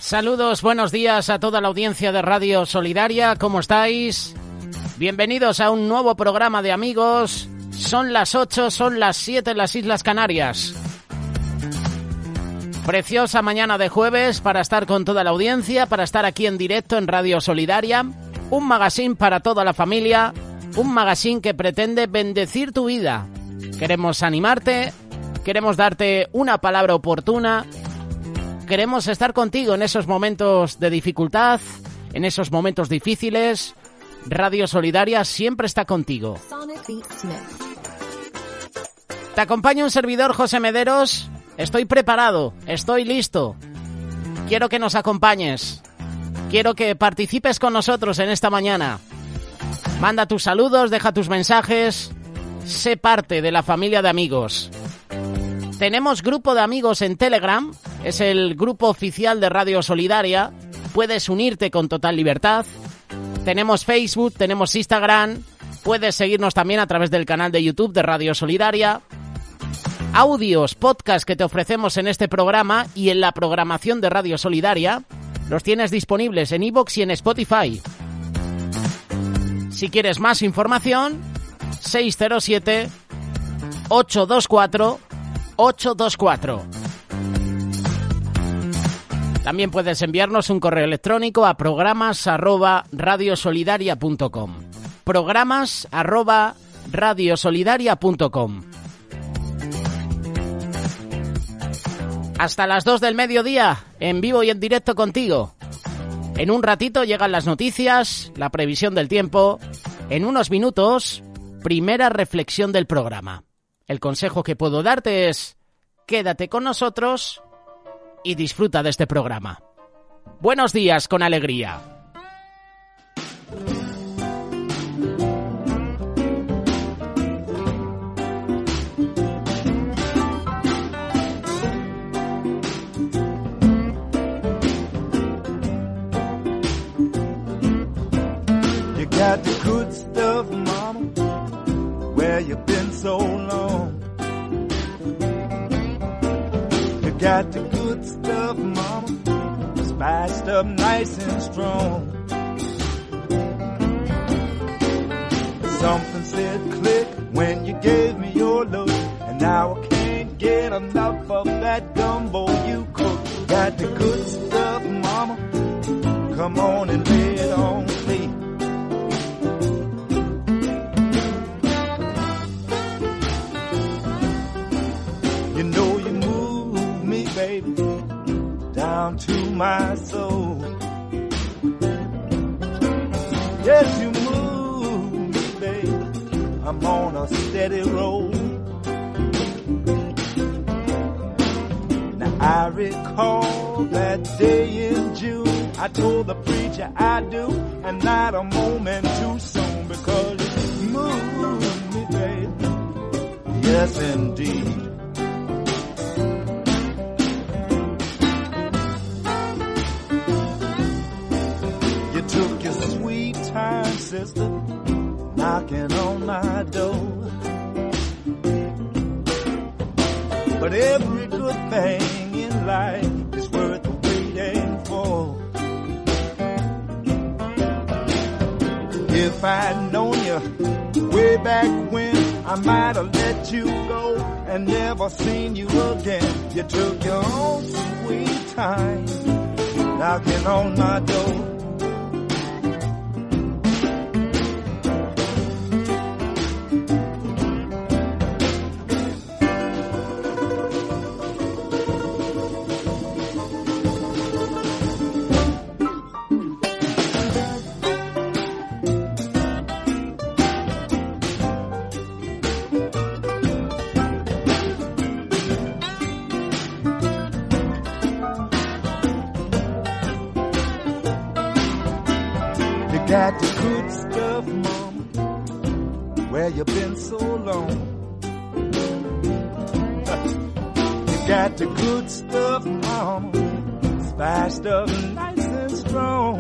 Saludos, buenos días a toda la audiencia de Radio Solidaria, ¿cómo estáis? Bienvenidos a un nuevo programa de amigos. Son las 8, son las 7 en las Islas Canarias. Preciosa mañana de jueves para estar con toda la audiencia, para estar aquí en directo en Radio Solidaria. Un magazine para toda la familia, un magazine que pretende bendecir tu vida. Queremos animarte, queremos darte una palabra oportuna. Queremos estar contigo en esos momentos de dificultad, en esos momentos difíciles. Radio Solidaria siempre está contigo. Te acompaña un servidor, José Mederos. Estoy preparado, estoy listo. Quiero que nos acompañes. Quiero que participes con nosotros en esta mañana. Manda tus saludos, deja tus mensajes. Sé parte de la familia de amigos. Tenemos grupo de amigos en Telegram, es el grupo oficial de Radio Solidaria, puedes unirte con total libertad. Tenemos Facebook, tenemos Instagram, puedes seguirnos también a través del canal de YouTube de Radio Solidaria. Audios, podcasts que te ofrecemos en este programa y en la programación de Radio Solidaria, los tienes disponibles en iVoox y en Spotify. Si quieres más información, 607 824 824. También puedes enviarnos un correo electrónico a programas@radiosolidaria.com. Programas@radiosolidaria.com. Hasta las 2 del mediodía, en vivo y en directo contigo. En un ratito llegan las noticias, la previsión del tiempo. En unos minutos, primera reflexión del programa. El consejo que puedo darte es: quédate con nosotros y disfruta de este programa. Buenos días con alegría. You got the good stuff, mama, where you been so long. You got the good stuff, mama, spiced up nice and strong. Something said click when you gave me your look, and now I can't get enough of that gumbo you cook. Got the good stuff, mama, come on and lay it on me. You know you move me, baby, down to my soul. Yes, you move me, baby, I'm on a steady roll. Now I recall that day in June, I told the preacher I do, and not a moment too soon, because you move me, baby, yes indeed. Took your sweet time, sister, knocking on my door. But every good thing in life is worth waiting for. If I'd known you way back when, I might have let you go and never seen you again. You took your own sweet time, knocking on my door. Got the good stuff, mama, where you been so long. You got the good stuff, mama, spiced up nice and strong.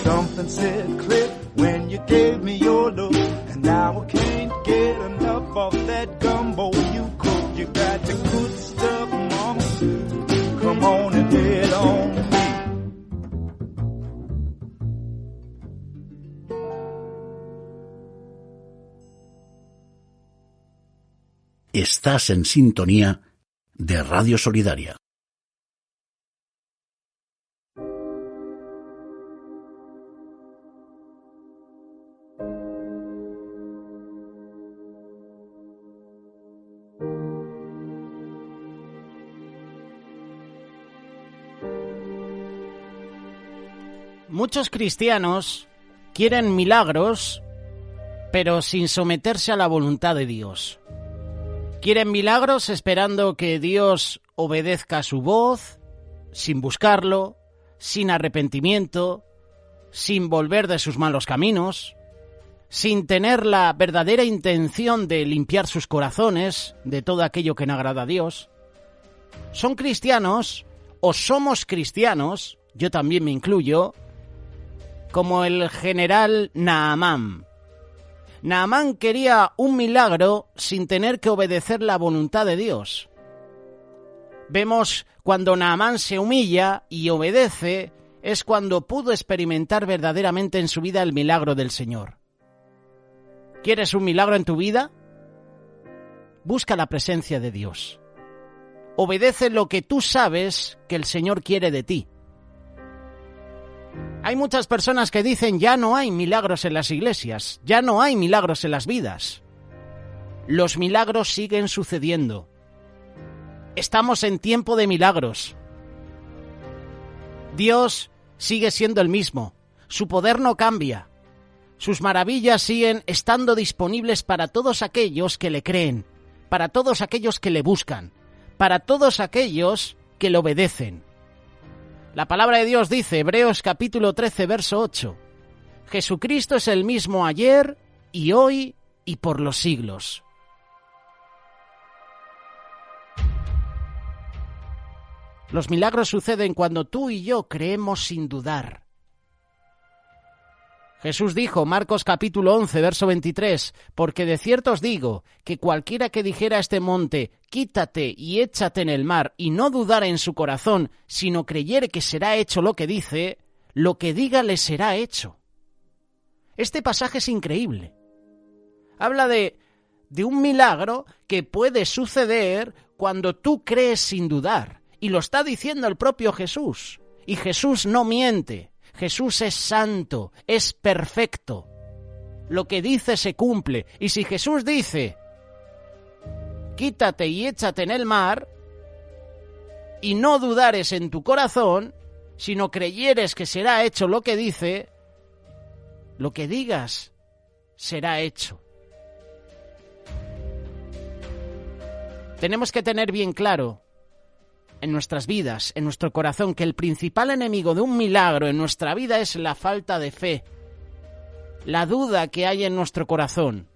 Something said click when you gave me your look, and now I can't get enough of that gumbo you cook. You got the good stuff, mama, Estás en sintonía de Radio Solidaria. Muchos cristianos quieren milagros, pero sin someterse a la voluntad de Dios. Quieren milagros esperando que Dios obedezca su voz, sin buscarlo, sin arrepentimiento, sin volver de sus malos caminos, sin tener la verdadera intención de limpiar sus corazones de todo aquello que no agrada a Dios. Son cristianos, o somos cristianos, yo también me incluyo, como el general Naamán. Naamán quería un milagro sin tener que obedecer la voluntad de Dios. Vemos cuando Naamán se humilla y obedece, es cuando pudo experimentar verdaderamente en su vida el milagro del Señor. ¿Quieres un milagro en tu vida? Busca la presencia de Dios. Obedece lo que tú sabes que el Señor quiere de ti. Hay muchas personas que dicen ya no hay milagros en las iglesias, ya no hay milagros en las vidas. Los milagros siguen sucediendo. Estamos en tiempo de milagros. Dios sigue siendo el mismo, su poder no cambia. Sus maravillas siguen estando disponibles para todos aquellos que le creen, para todos aquellos que le buscan, para todos aquellos que le obedecen. La palabra de Dios dice, Hebreos capítulo 13, verso 8, Jesucristo es el mismo ayer y hoy y por los siglos. Los milagros suceden cuando tú y yo creemos sin dudar. Jesús dijo, Marcos capítulo 11, verso 23, porque de cierto os digo, que cualquiera que dijera a este monte, quítate y échate en el mar, y no dudara en su corazón, sino creyere que será hecho lo que dice, lo que diga le será hecho. Este pasaje es increíble. Habla de un milagro que puede suceder cuando tú crees sin dudar, y lo está diciendo el propio Jesús, y Jesús no miente. Jesús es santo, es perfecto. Lo que dice se cumple. Y si Jesús dice, quítate y échate en el mar, y no dudares en tu corazón, sino creyeres que será hecho lo que dice, lo que digas será hecho. Tenemos que tener bien claro en nuestras vidas, en nuestro corazón, que el principal enemigo de un milagro en nuestra vida es la falta de fe, la duda que hay en nuestro corazón.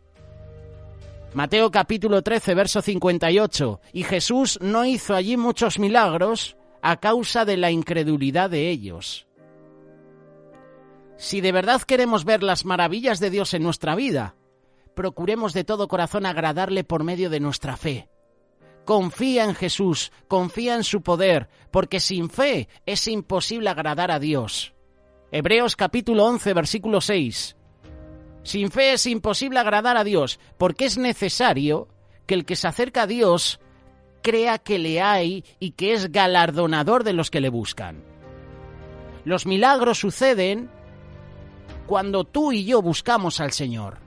Mateo capítulo 13, verso 58, y Jesús no hizo allí muchos milagros a causa de la incredulidad de ellos. Si de verdad queremos ver las maravillas de Dios en nuestra vida, procuremos de todo corazón agradarle por medio de nuestra fe. Confía en Jesús, confía en su poder, porque sin fe es imposible agradar a Dios. Hebreos capítulo 11, versículo 6. Sin fe es imposible agradar a Dios, porque es necesario que el que se acerca a Dios crea que le hay y que es galardonador de los que le buscan. Los milagros suceden cuando tú y yo buscamos al Señor.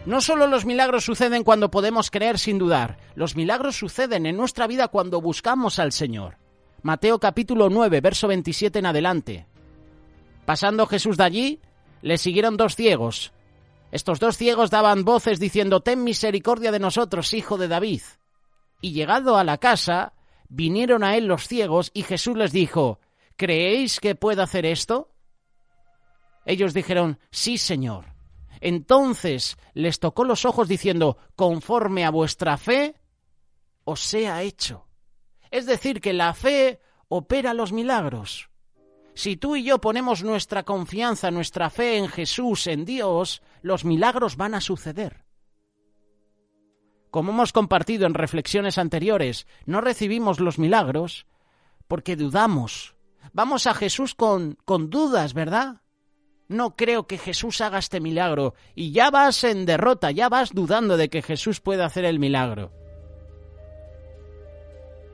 No solo los milagros suceden cuando podemos creer sin dudar, los milagros suceden en nuestra vida cuando buscamos al Señor. Mateo capítulo 9, verso 27 en adelante. Pasando Jesús de allí, le siguieron 2 ciegos. Estos 2 ciegos daban voces diciendo, ten misericordia de nosotros, hijo de David. Y llegado a la casa, vinieron a él los ciegos y Jesús les dijo, ¿creéis que puedo hacer esto? Ellos dijeron, sí, Señor. Entonces les tocó los ojos diciendo, conforme a vuestra fe, os sea hecho. Es decir, que la fe opera los milagros. Si tú y yo ponemos nuestra confianza, nuestra fe en Jesús, en Dios, los milagros van a suceder. Como hemos compartido en reflexiones anteriores, no recibimos los milagros porque dudamos. Vamos a Jesús con dudas, ¿verdad? No creo que Jesús haga este milagro. Y ya vas en derrota, ya vas dudando de que Jesús pueda hacer el milagro.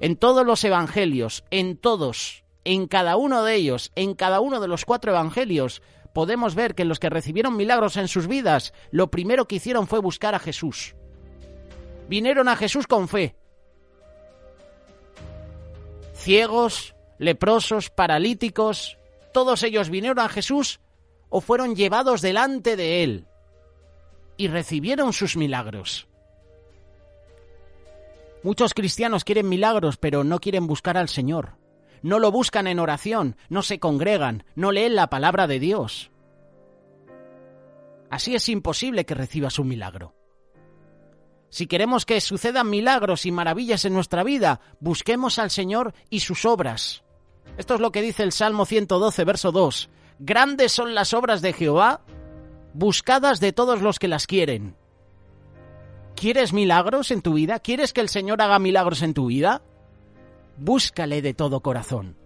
En todos los evangelios, en todos, en cada uno de ellos, en cada uno de los 4 evangelios, podemos ver que los que recibieron milagros en sus vidas, lo primero que hicieron fue buscar a Jesús. Vinieron a Jesús con fe. Ciegos, leprosos, paralíticos, todos ellos vinieron a Jesús o fueron llevados delante de Él y recibieron sus milagros. Muchos cristianos quieren milagros, pero no quieren buscar al Señor. No lo buscan en oración, no se congregan, no leen la palabra de Dios. Así es imposible que recibas un milagro. Si queremos que sucedan milagros y maravillas en nuestra vida, busquemos al Señor y sus obras. Esto es lo que dice el Salmo 112, verso 2. Grandes son las obras de Jehová, buscadas de todos los que las quieren. ¿Quieres milagros en tu vida? ¿Quieres que el Señor haga milagros en tu vida? Búscale de todo corazón.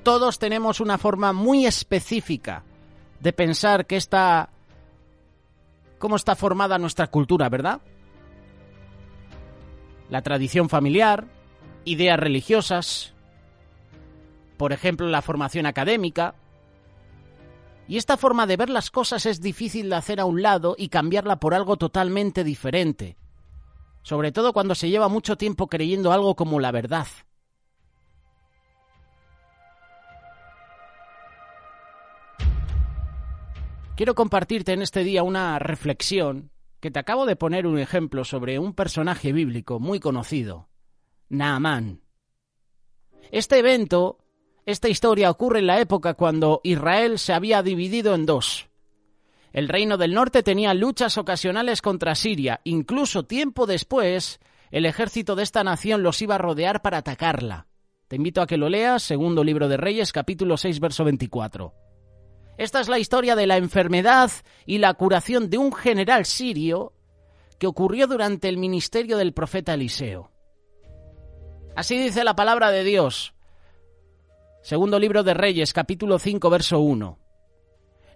Todos tenemos una forma muy específica de pensar que cómo está formada nuestra cultura, ¿verdad? La tradición familiar, ideas religiosas, por ejemplo, la formación académica. Y esta forma de ver las cosas es difícil de hacer a un lado y cambiarla por algo totalmente diferente. Sobre todo cuando se lleva mucho tiempo creyendo algo como la verdad. Quiero compartirte en este día una reflexión que te acabo de poner un ejemplo sobre un personaje bíblico muy conocido, Naamán. Este evento, esta historia ocurre en la época cuando Israel se había dividido en 2. El reino del norte tenía luchas ocasionales contra Siria. Incluso tiempo después, el ejército de esta nación los iba a rodear para atacarla. Te invito a que lo leas, segundo libro de Reyes, capítulo 6, verso 24. Esta es la historia de la enfermedad y la curación de un general sirio que ocurrió durante el ministerio del profeta Eliseo. Así dice la palabra de Dios. Segundo libro de Reyes, capítulo 5, verso 1.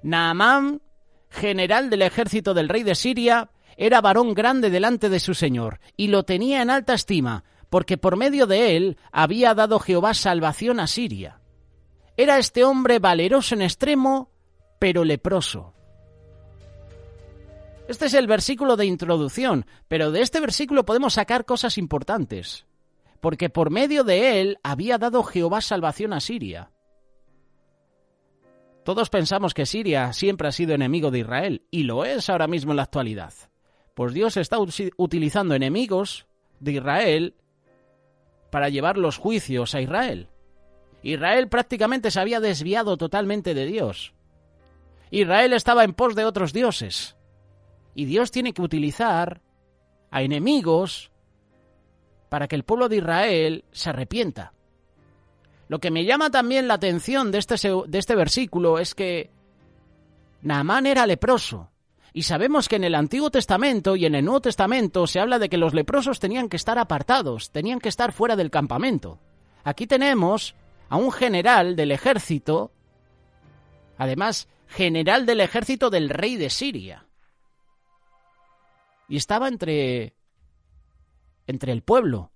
Naamán, general del ejército del rey de Siria, era varón grande delante de su señor, y lo tenía en alta estima, porque por medio de él había dado Jehová salvación a Siria. Era este hombre valeroso en extremo, pero leproso. Este es el versículo de introducción, pero de este versículo podemos sacar cosas importantes, porque por medio de él había dado Jehová salvación a Siria. Todos pensamos que Siria siempre ha sido enemigo de Israel, y lo es ahora mismo en la actualidad. Pues Dios está utilizando enemigos de Israel para llevar los juicios a Israel. Israel prácticamente se había desviado totalmente de Dios. Israel estaba en pos de otros dioses. Y Dios tiene que utilizar a enemigos para que el pueblo de Israel se arrepienta. Lo que me llama también la atención de este versículo es que Naamán era leproso. Y sabemos que en el Antiguo Testamento y en el Nuevo Testamento se habla de que los leprosos tenían que estar apartados, tenían que estar fuera del campamento. Aquí tenemos a un general del ejército, además general del ejército del rey de Siria. Y estaba entre el pueblo.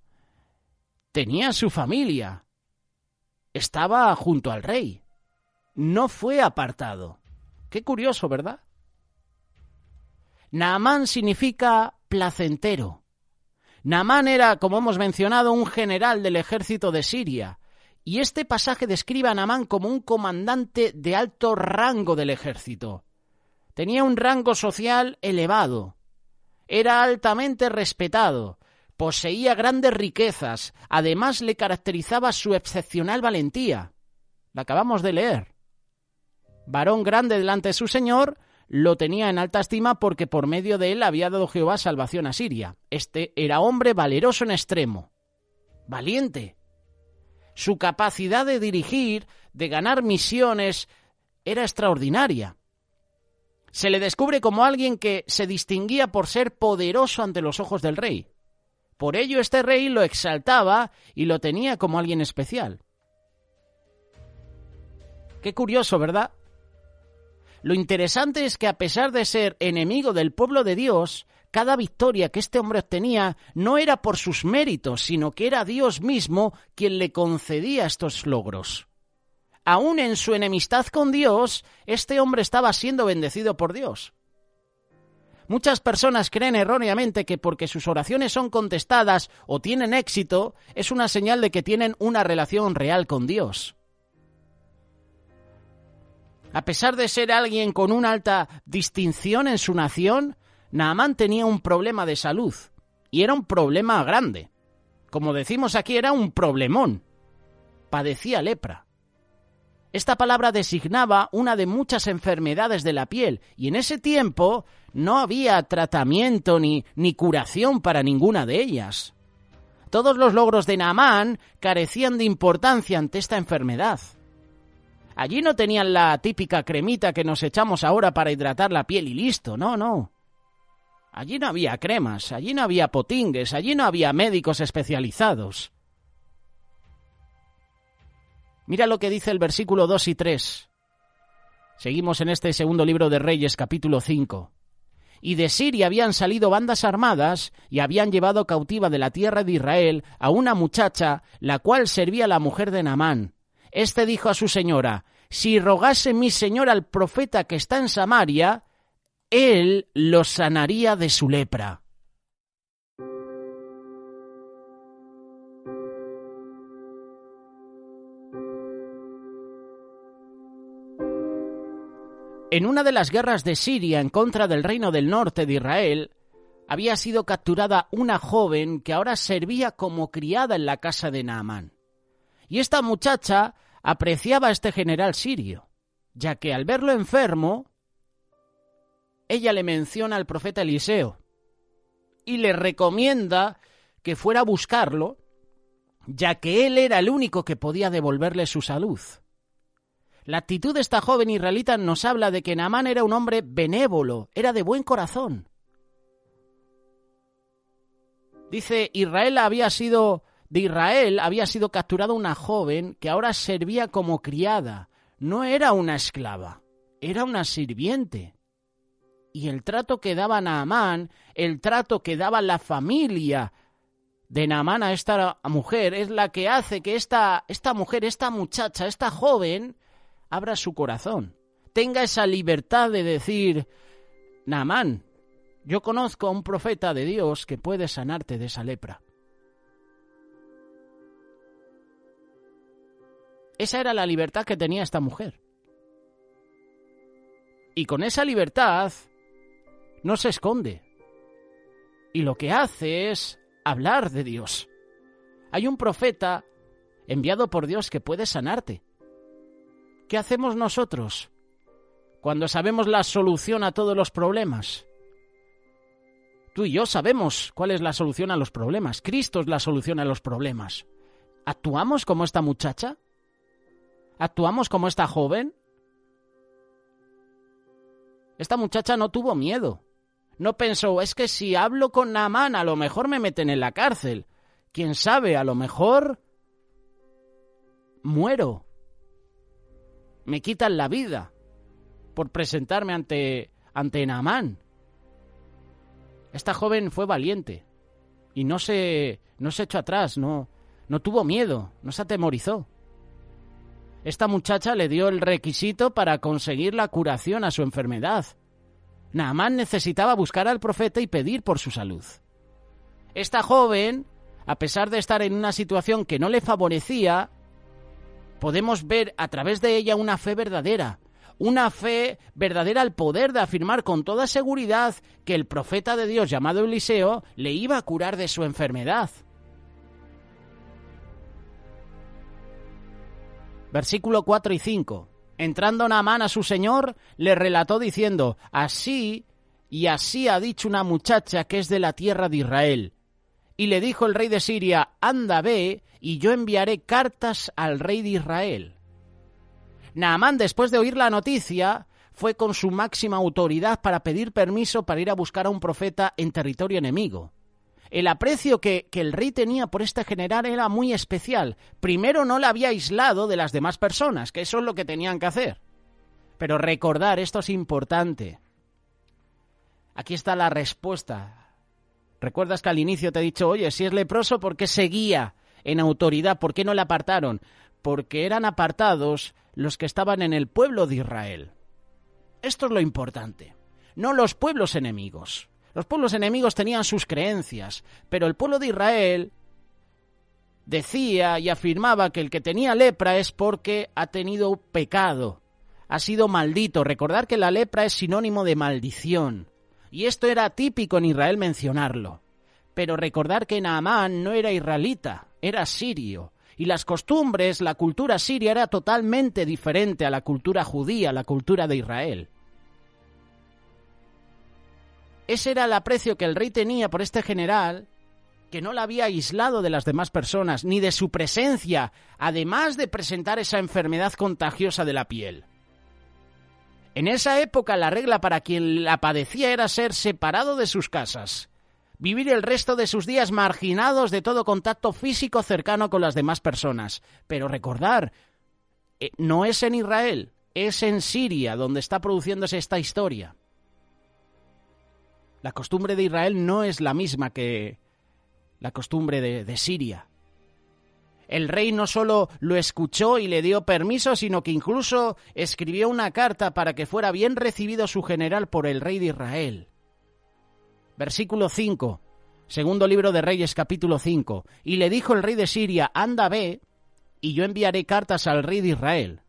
Tenía su familia. Estaba junto al rey. No fue apartado. Qué curioso, ¿verdad? Naamán significa placentero. Naamán era, como hemos mencionado, un general del ejército de Siria. Y este pasaje describe a Naamán como un comandante de alto rango del ejército. Tenía un rango social elevado. Era altamente respetado. Poseía grandes riquezas. Además, le caracterizaba su excepcional valentía. La acabamos de leer. Varón grande delante de su señor, lo tenía en alta estima porque por medio de él había dado Jehová salvación a Siria. Este era hombre valeroso en extremo. Valiente. Su capacidad de dirigir, de ganar misiones, era extraordinaria. Se le descubre como alguien que se distinguía por ser poderoso ante los ojos del rey. Por ello este rey lo exaltaba y lo tenía como alguien especial. Qué curioso, ¿verdad? Lo interesante es que a pesar de ser enemigo del pueblo de Dios, cada victoria que este hombre obtenía no era por sus méritos, sino que era Dios mismo quien le concedía estos logros. Aún en su enemistad con Dios, este hombre estaba siendo bendecido por Dios. Muchas personas creen erróneamente que porque sus oraciones son contestadas o tienen éxito, es una señal de que tienen una relación real con Dios. A pesar de ser alguien con una alta distinción en su nación, Naamán tenía un problema de salud, y era un problema grande. Como decimos aquí, era un problemón. Padecía lepra. Esta palabra designaba una de muchas enfermedades de la piel, y en ese tiempo no había tratamiento ni curación para ninguna de ellas. Todos los logros de Naamán carecían de importancia ante esta enfermedad. Allí no tenían la típica cremita que nos echamos ahora para hidratar la piel y listo, no. Allí no había cremas, allí no había potingues, allí no había médicos especializados. Mira lo que dice el versículo 2 y 3. Seguimos en este segundo libro de Reyes, capítulo 5. Y de Siria habían salido bandas armadas y habían llevado cautiva de la tierra de Israel a una muchacha, la cual servía a la mujer de Naamán. Este dijo a su señora: si rogase mi señor al profeta que está en Samaria, él lo sanaría de su lepra. En una de las guerras de Siria en contra del reino del norte de Israel, había sido capturada una joven que ahora servía como criada en la casa de Naamán. Y esta muchacha apreciaba a este general sirio, ya que al verlo enfermo, ella le menciona al profeta Eliseo y le recomienda que fuera a buscarlo, ya que él era el único que podía devolverle su salud. La actitud de esta joven israelita nos habla de que Naamán era un hombre benévolo, era de buen corazón. Dice, de Israel había sido capturada una joven que ahora servía como criada. No era una esclava, era una sirviente. Y el trato que daba Naamán, el trato que daba la familia de Naamán a esta mujer, es la que hace que esta mujer, esta muchacha, esta joven, abra su corazón. Tenga esa libertad de decir: Naamán, yo conozco a un profeta de Dios que puede sanarte de esa lepra. Esa era la libertad que tenía esta mujer. Y con esa libertad no se esconde. Y lo que hace es hablar de Dios. Hay un profeta enviado por Dios que puede sanarte. ¿Qué hacemos nosotros cuando sabemos la solución a todos los problemas? Tú y yo sabemos cuál es la solución a los problemas. Cristo es la solución a los problemas. ¿Actuamos como esta muchacha? ¿Actuamos como esta joven? Esta muchacha no tuvo miedo. No pensó, es que si hablo con Naamán a lo mejor me meten en la cárcel. ¿Quién sabe? A lo mejor muero. Me quitan la vida por presentarme ante Naamán. Esta joven fue valiente y no se echó atrás, no tuvo miedo, no se atemorizó. Esta muchacha le dio el requisito para conseguir la curación a su enfermedad. Naamán necesitaba buscar al profeta y pedir por su salud. Esta joven, a pesar de estar en una situación que no le favorecía, podemos ver a través de ella una fe verdadera al poder de afirmar con toda seguridad que el profeta de Dios llamado Eliseo le iba a curar de su enfermedad. Versículo 4 y 5. Entrando Naamán a su señor, le relató diciendo: así ha dicho una muchacha que es de la tierra de Israel. Y le dijo el rey de Siria: anda, ve, y yo enviaré cartas al rey de Israel. Naamán, después de oír la noticia, fue con su máxima autoridad para pedir permiso para ir a buscar a un profeta en territorio enemigo. El aprecio que el rey tenía por este general era muy especial. Primero, no la había aislado de las demás personas, que eso es lo que tenían que hacer. Pero recordar, esto es importante. Aquí está la respuesta. ¿Recuerdas que al inicio te he dicho, oye, si es leproso, ¿por qué seguía en autoridad? ¿Por qué no le apartaron? Porque eran apartados los que estaban en el pueblo de Israel. Esto es lo importante. No los pueblos enemigos. Los pueblos enemigos tenían sus creencias, pero el pueblo de Israel decía y afirmaba que el que tenía lepra es porque ha tenido pecado, ha sido maldito. Recordar que la lepra es sinónimo de maldición, y esto era típico en Israel mencionarlo. Pero recordar que Naamán no era israelita, era sirio, y las costumbres, la cultura siria era totalmente diferente a la cultura judía, a la cultura de Israel. Ese era el aprecio que el rey tenía por este general, que no la había aislado de las demás personas, ni de su presencia, además de presentar esa enfermedad contagiosa de la piel. En esa época la regla para quien la padecía era ser separado de sus casas, vivir el resto de sus días marginados de todo contacto físico cercano con las demás personas. Pero recordar, no es en Israel, es en Siria donde está produciéndose esta historia. La costumbre de Israel no es la misma que la costumbre de Siria. El rey no solo lo escuchó y le dio permiso, sino que incluso escribió una carta para que fuera bien recibido su general por el rey de Israel. Versículo 5, segundo libro de Reyes, capítulo 5. Y le dijo el rey de Siria, anda, ve, y yo enviaré cartas al rey de Israel.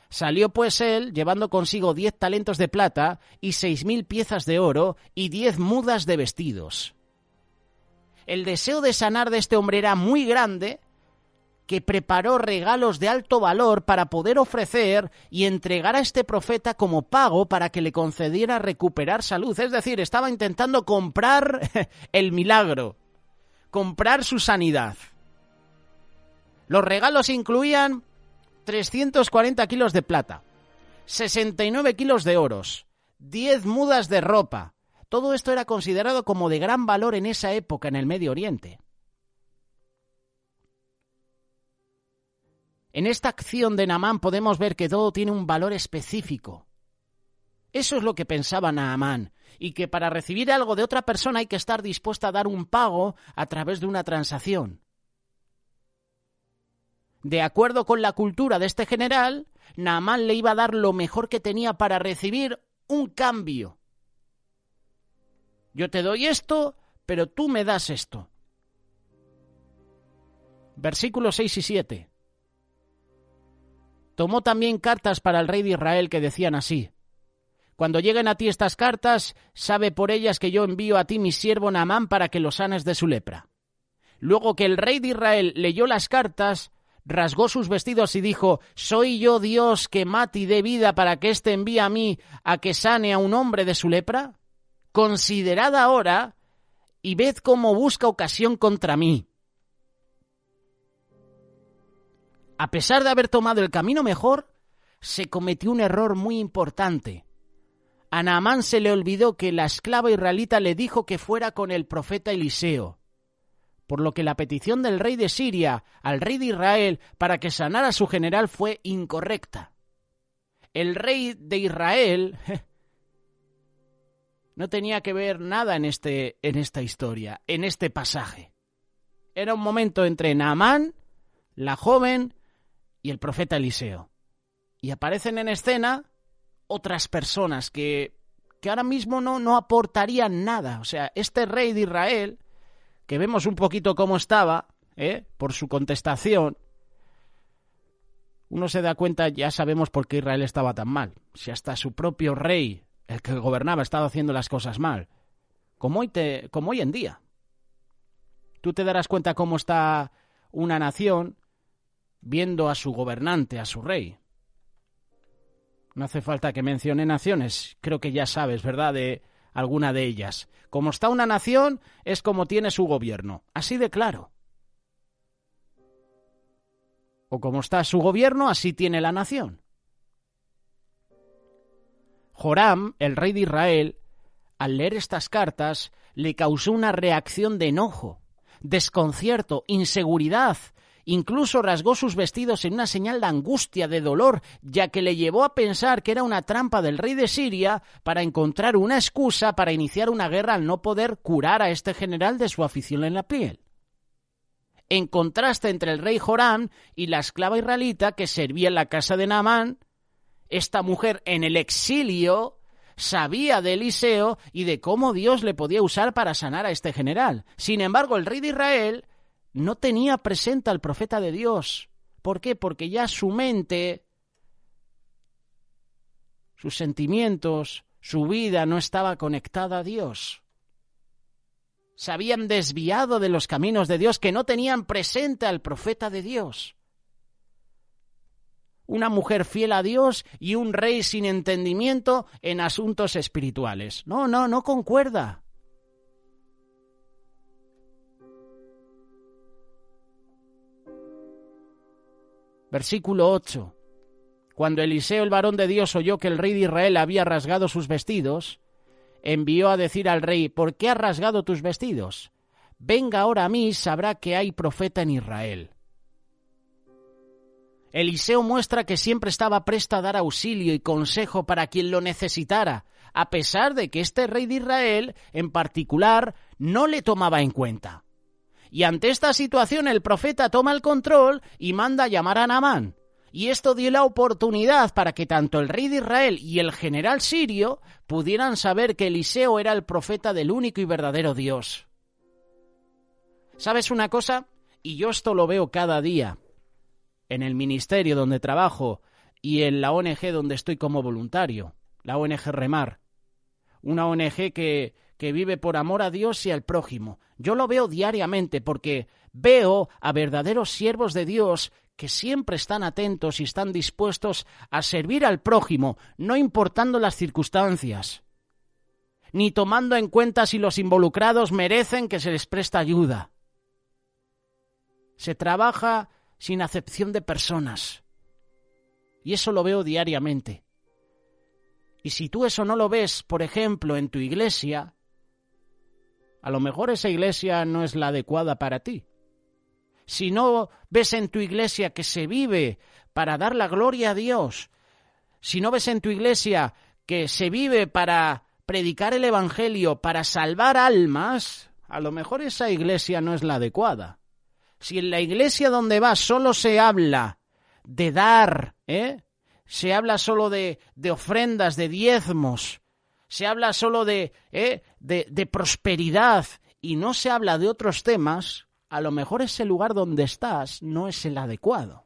Salió pues él, llevando consigo 10 talentos de plata y 6.000 piezas de oro y 10 mudas de vestidos. El deseo de sanar de este hombre era muy grande, que preparó regalos de alto valor para poder ofrecer y entregar a este profeta como pago para que le concediera recuperar salud. Es decir, estaba intentando comprar el milagro, comprar su sanidad. Los regalos incluían 340 kilos de plata, 69 kilos de oros, 10 mudas de ropa. Todo esto era considerado como de gran valor en esa época en el Medio Oriente. En esta acción de Naamán podemos ver que todo tiene un valor específico. Eso es lo que pensaba Naamán, y que para recibir algo de otra persona hay que estar dispuesta a dar un pago a través de una transacción. De acuerdo con la cultura de este general, Naamán le iba a dar lo mejor que tenía para recibir un cambio. Yo te doy esto, pero tú me das esto. Versículos 6 y 7. Tomó también cartas para el rey de Israel que decían así: cuando lleguen a ti estas cartas, sabe por ellas que yo envío a ti mi siervo Naamán para que lo sanes de su lepra. Luego que el rey de Israel leyó las cartas, rasgó sus vestidos y dijo: ¿soy yo Dios que mate y dé vida para que éste envíe a mí a que sane a un hombre de su lepra? Considerad ahora y ved cómo busca ocasión contra mí. A pesar de haber tomado el camino mejor, se cometió un error muy importante. A Naamán se le olvidó que la esclava israelita le dijo que fuera con el profeta Eliseo, por lo que la petición del rey de Siria al rey de Israel para que sanara a su general fue incorrecta. El rey de Israel no tenía que ver nada en esta historia, en este pasaje. Era un momento entre Naamán, la joven, y el profeta Eliseo. Y aparecen en escena otras personas que ahora mismo no aportarían nada. O sea, este rey de Israel, que vemos un poquito cómo estaba, por su contestación, uno se da cuenta, ya sabemos por qué Israel estaba tan mal. Si hasta su propio rey, el que gobernaba, estaba haciendo las cosas mal. Como hoy en día. Tú te darás cuenta cómo está una nación viendo a su gobernante, a su rey. No hace falta que mencione naciones, creo que ya sabes, ¿verdad?, de alguna de ellas. Como está una nación, es como tiene su gobierno, así de claro. O como está su gobierno, así tiene la nación. Joram, el rey de Israel, al leer estas cartas, le causó una reacción de enojo, desconcierto, inseguridad. Incluso rasgó sus vestidos en una señal de angustia, de dolor, ya que le llevó a pensar que era una trampa del rey de Siria para encontrar una excusa para iniciar una guerra al no poder curar a este general de su afición en la piel. En contraste entre el rey Joram y la esclava israelita que servía en la casa de Naamán, esta mujer en el exilio sabía de Eliseo y de cómo Dios le podía usar para sanar a este general. Sin embargo, el rey de Israel no tenía presente al profeta de Dios. ¿Por qué? Porque ya su mente, sus sentimientos, su vida no estaba conectada a Dios. Se habían desviado de los caminos de Dios, que no tenían presente al profeta de Dios. Una mujer fiel a Dios y un rey sin entendimiento en asuntos espirituales. No concuerda. Versículo 8. Cuando Eliseo, el varón de Dios, oyó que el rey de Israel había rasgado sus vestidos, envió a decir al rey: ¿por qué has rasgado tus vestidos? Venga ahora a mí y sabrá que hay profeta en Israel. Eliseo muestra que siempre estaba presto a dar auxilio y consejo para quien lo necesitara, a pesar de que este rey de Israel, en particular, no le tomaba en cuenta. Y ante esta situación el profeta toma el control y manda a llamar a Naamán. Y esto dio la oportunidad para que tanto el rey de Israel y el general sirio pudieran saber que Eliseo era el profeta del único y verdadero Dios. ¿Sabes una cosa? Y yo esto lo veo cada día en el ministerio donde trabajo y en la ONG donde estoy como voluntario, la ONG Remar. Una ONG que vive por amor a Dios y al prójimo. Yo lo veo diariamente porque veo a verdaderos siervos de Dios que siempre están atentos y están dispuestos a servir al prójimo, no importando las circunstancias, ni tomando en cuenta si los involucrados merecen que se les preste ayuda. Se trabaja sin acepción de personas. Y eso lo veo diariamente. Y si tú eso no lo ves, por ejemplo, en tu iglesia, a lo mejor esa iglesia no es la adecuada para ti. Si no ves en tu iglesia que se vive para dar la gloria a Dios, si no ves en tu iglesia que se vive para predicar el evangelio, para salvar almas, a lo mejor esa iglesia no es la adecuada. Si en la iglesia donde vas solo se habla de dar, se habla solo de ofrendas, de diezmos, se habla solo de prosperidad y no se habla de otros temas, a lo mejor ese lugar donde estás no es el adecuado.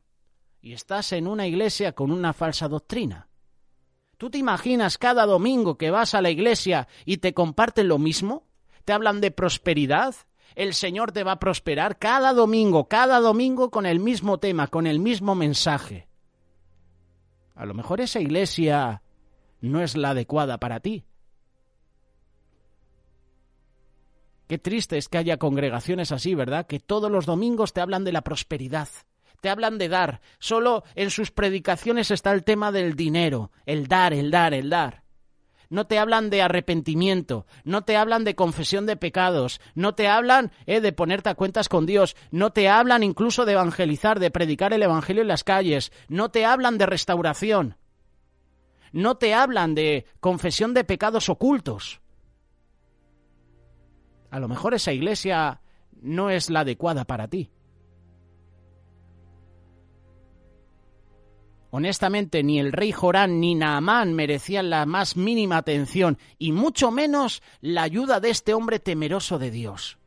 Y estás en una iglesia con una falsa doctrina. ¿Tú te imaginas cada domingo que vas a la iglesia y te comparten lo mismo? ¿Te hablan de prosperidad? El Señor te va a prosperar cada domingo con el mismo tema, con el mismo mensaje. A lo mejor esa iglesia no es la adecuada para ti. Qué triste es que haya congregaciones así, ¿verdad? Que todos los domingos te hablan de la prosperidad, te hablan de dar. Solo en sus predicaciones está el tema del dinero, el dar, el dar, el dar. No te hablan de arrepentimiento, no te hablan de confesión de pecados, no te hablan de ponerte a cuentas con Dios, no te hablan incluso de evangelizar, de predicar el evangelio en las calles, no te hablan de restauración, no te hablan de confesión de pecados ocultos. A lo mejor esa iglesia no es la adecuada para ti. Honestamente, ni el rey Joram ni Naamán merecían la más mínima atención, y mucho menos la ayuda de este hombre temeroso de Dios.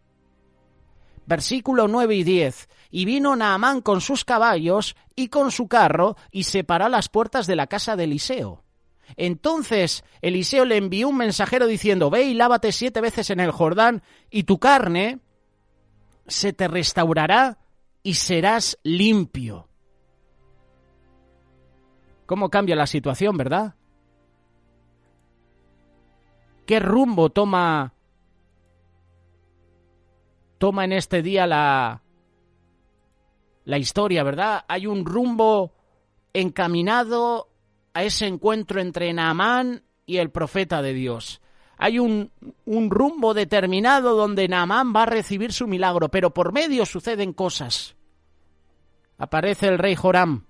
Versículo 9 y 10. Y vino Naamán con sus caballos y con su carro, y se paró a las puertas de la casa de Eliseo. Entonces Eliseo le envió un mensajero diciendo: ve y lávate 7 veces en el Jordán, y tu carne se te restaurará y serás limpio. ¿Cómo cambia la situación, verdad? ¿Qué rumbo toma en este día la historia, verdad? Hay un rumbo encaminado a ese encuentro entre Naamán y el profeta de Dios. Hay un rumbo determinado donde Naamán va a recibir su milagro, pero por medio suceden cosas. Aparece el rey Joram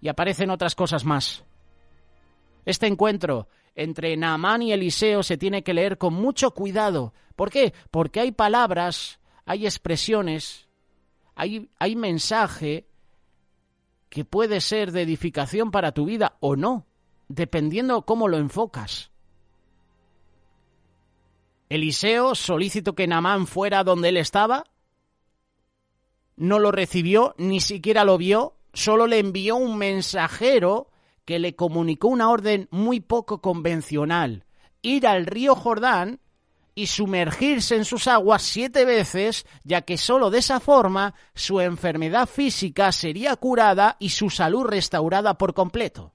y aparecen otras cosas más. Este encuentro entre Naamán y Eliseo se tiene que leer con mucho cuidado. ¿Por qué? Porque hay palabras, hay expresiones, hay mensaje que puede ser de edificación para tu vida o no, dependiendo cómo lo enfocas. Eliseo, solícito que Naamán fuera donde él estaba, no lo recibió, ni siquiera lo vio, solo le envió un mensajero que le comunicó una orden muy poco convencional: ir al río Jordán y sumergirse en sus aguas 7 veces, ya que solo de esa forma su enfermedad física sería curada y su salud restaurada por completo.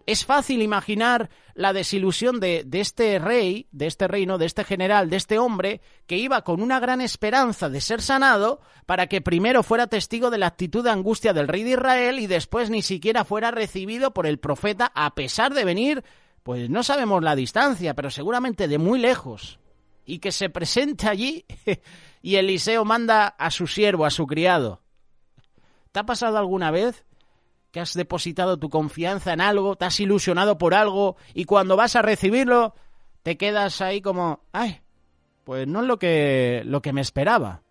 Es fácil imaginar la desilusión de este rey, de este reino, de este general, de este hombre, que iba con una gran esperanza de ser sanado para que primero fuera testigo de la actitud de angustia del rey de Israel y después ni siquiera fuera recibido por el profeta, a pesar de venir, pues no sabemos la distancia, pero seguramente de muy lejos. Y que se presente allí y Eliseo manda a su siervo, a su criado. ¿Te ha pasado alguna vez que has depositado tu confianza en algo, te has ilusionado por algo y cuando vas a recibirlo te quedas ahí como, ay, pues no es lo que me esperaba?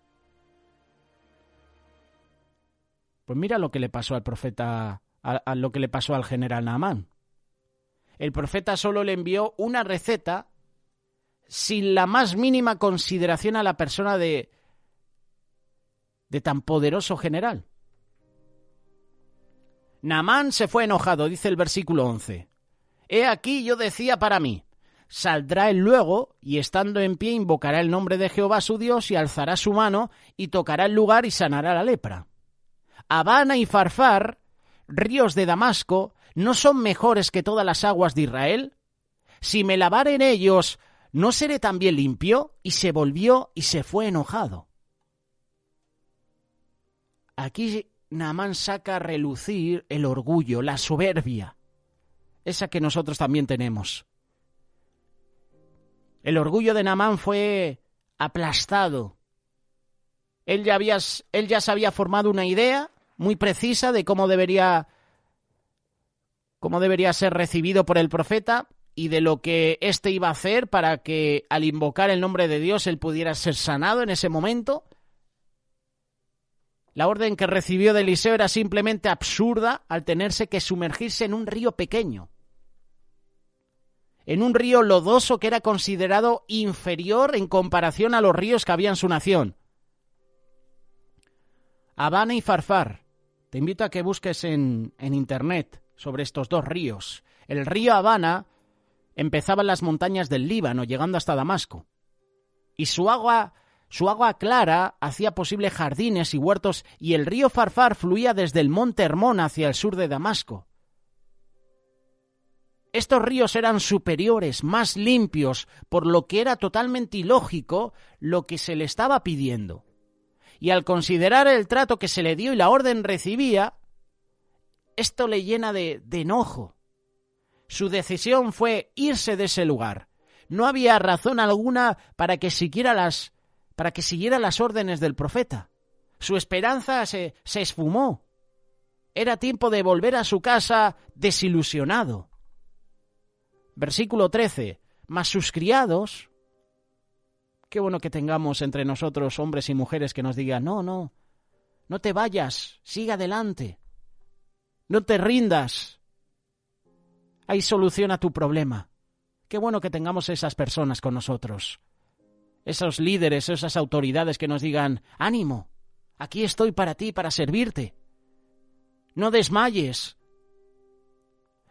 Pues mira lo que le pasó al profeta, a lo que le pasó al general Naamán. El profeta solo le envió una receta sin la más mínima consideración a la persona de tan poderoso general. Naamán se fue enojado, dice el versículo 11. He aquí yo decía para mí, saldrá él luego, y estando en pie invocará el nombre de Jehová su Dios, y alzará su mano, y tocará el lugar, y sanará la lepra. Abana y Farfar, ríos de Damasco, ¿no son mejores que todas las aguas de Israel? Si me lavare en ellos, ¿no seré también limpio? Y se volvió y se fue enojado. Aquí Naamán saca a relucir el orgullo, la soberbia, esa que nosotros también tenemos. El orgullo de Naamán fue aplastado. Él ya se había formado una idea muy precisa de cómo debería ser recibido por el profeta y de lo que éste iba a hacer para que al invocar el nombre de Dios él pudiera ser sanado en ese momento. La orden que recibió de Eliseo era simplemente absurda al tenerse que sumergirse en un río pequeño, en un río lodoso que era considerado inferior en comparación a los ríos que había en su nación. Abana y Farfar. Te invito a que busques en internet sobre estos dos ríos. El río Abana empezaba en las montañas del Líbano, llegando hasta Damasco, y su agua clara hacía posible jardines y huertos, y el río Farfar fluía desde el monte Hermón hacia el sur de Damasco. Estos ríos eran superiores, más limpios, por lo que era totalmente ilógico lo que se le estaba pidiendo. Y al considerar el trato que se le dio y la orden recibía, esto le llena de enojo. Su decisión fue irse de ese lugar. No había razón alguna para que siguiera las órdenes del profeta. Su esperanza se esfumó. Era tiempo de volver a su casa desilusionado. Versículo 13. Mas sus criados... Qué bueno que tengamos entre nosotros hombres y mujeres que nos digan, no te vayas, sigue adelante, no te rindas, hay solución a tu problema. Qué bueno que tengamos esas personas con nosotros. Esos líderes, esas autoridades que nos digan, ánimo, aquí estoy para ti, para servirte. No desmayes.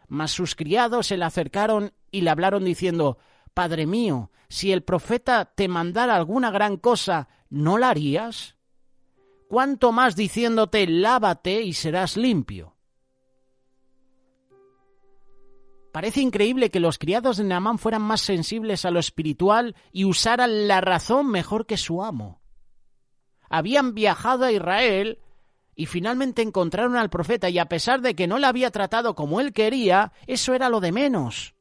Mas sus criados se le acercaron y le hablaron diciendo, Padre mío, si el profeta te mandara alguna gran cosa, ¿no la harías? ¿Cuánto más diciéndote, lávate y serás limpio? Parece increíble que los criados de Naamán fueran más sensibles a lo espiritual y usaran la razón mejor que su amo. Habían viajado a Israel y finalmente encontraron al profeta, y a pesar de que no le había tratado como él quería, eso era lo de menos.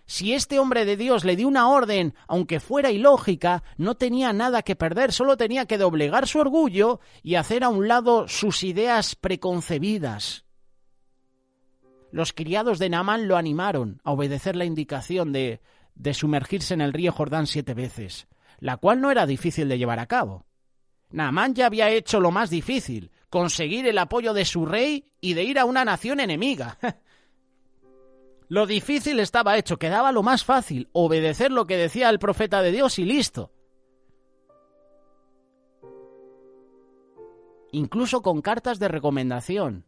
Si este hombre de Dios le dio una orden, aunque fuera ilógica, no tenía nada que perder, solo tenía que doblegar su orgullo y hacer a un lado sus ideas preconcebidas. Los criados de Naamán lo animaron a obedecer la indicación de sumergirse en el río Jordán 7 veces, la cual no era difícil de llevar a cabo. Naamán ya había hecho lo más difícil, conseguir el apoyo de su rey y de ir a una nación enemiga. Lo difícil estaba hecho, quedaba lo más fácil, obedecer lo que decía el profeta de Dios y listo. Incluso con cartas de recomendación.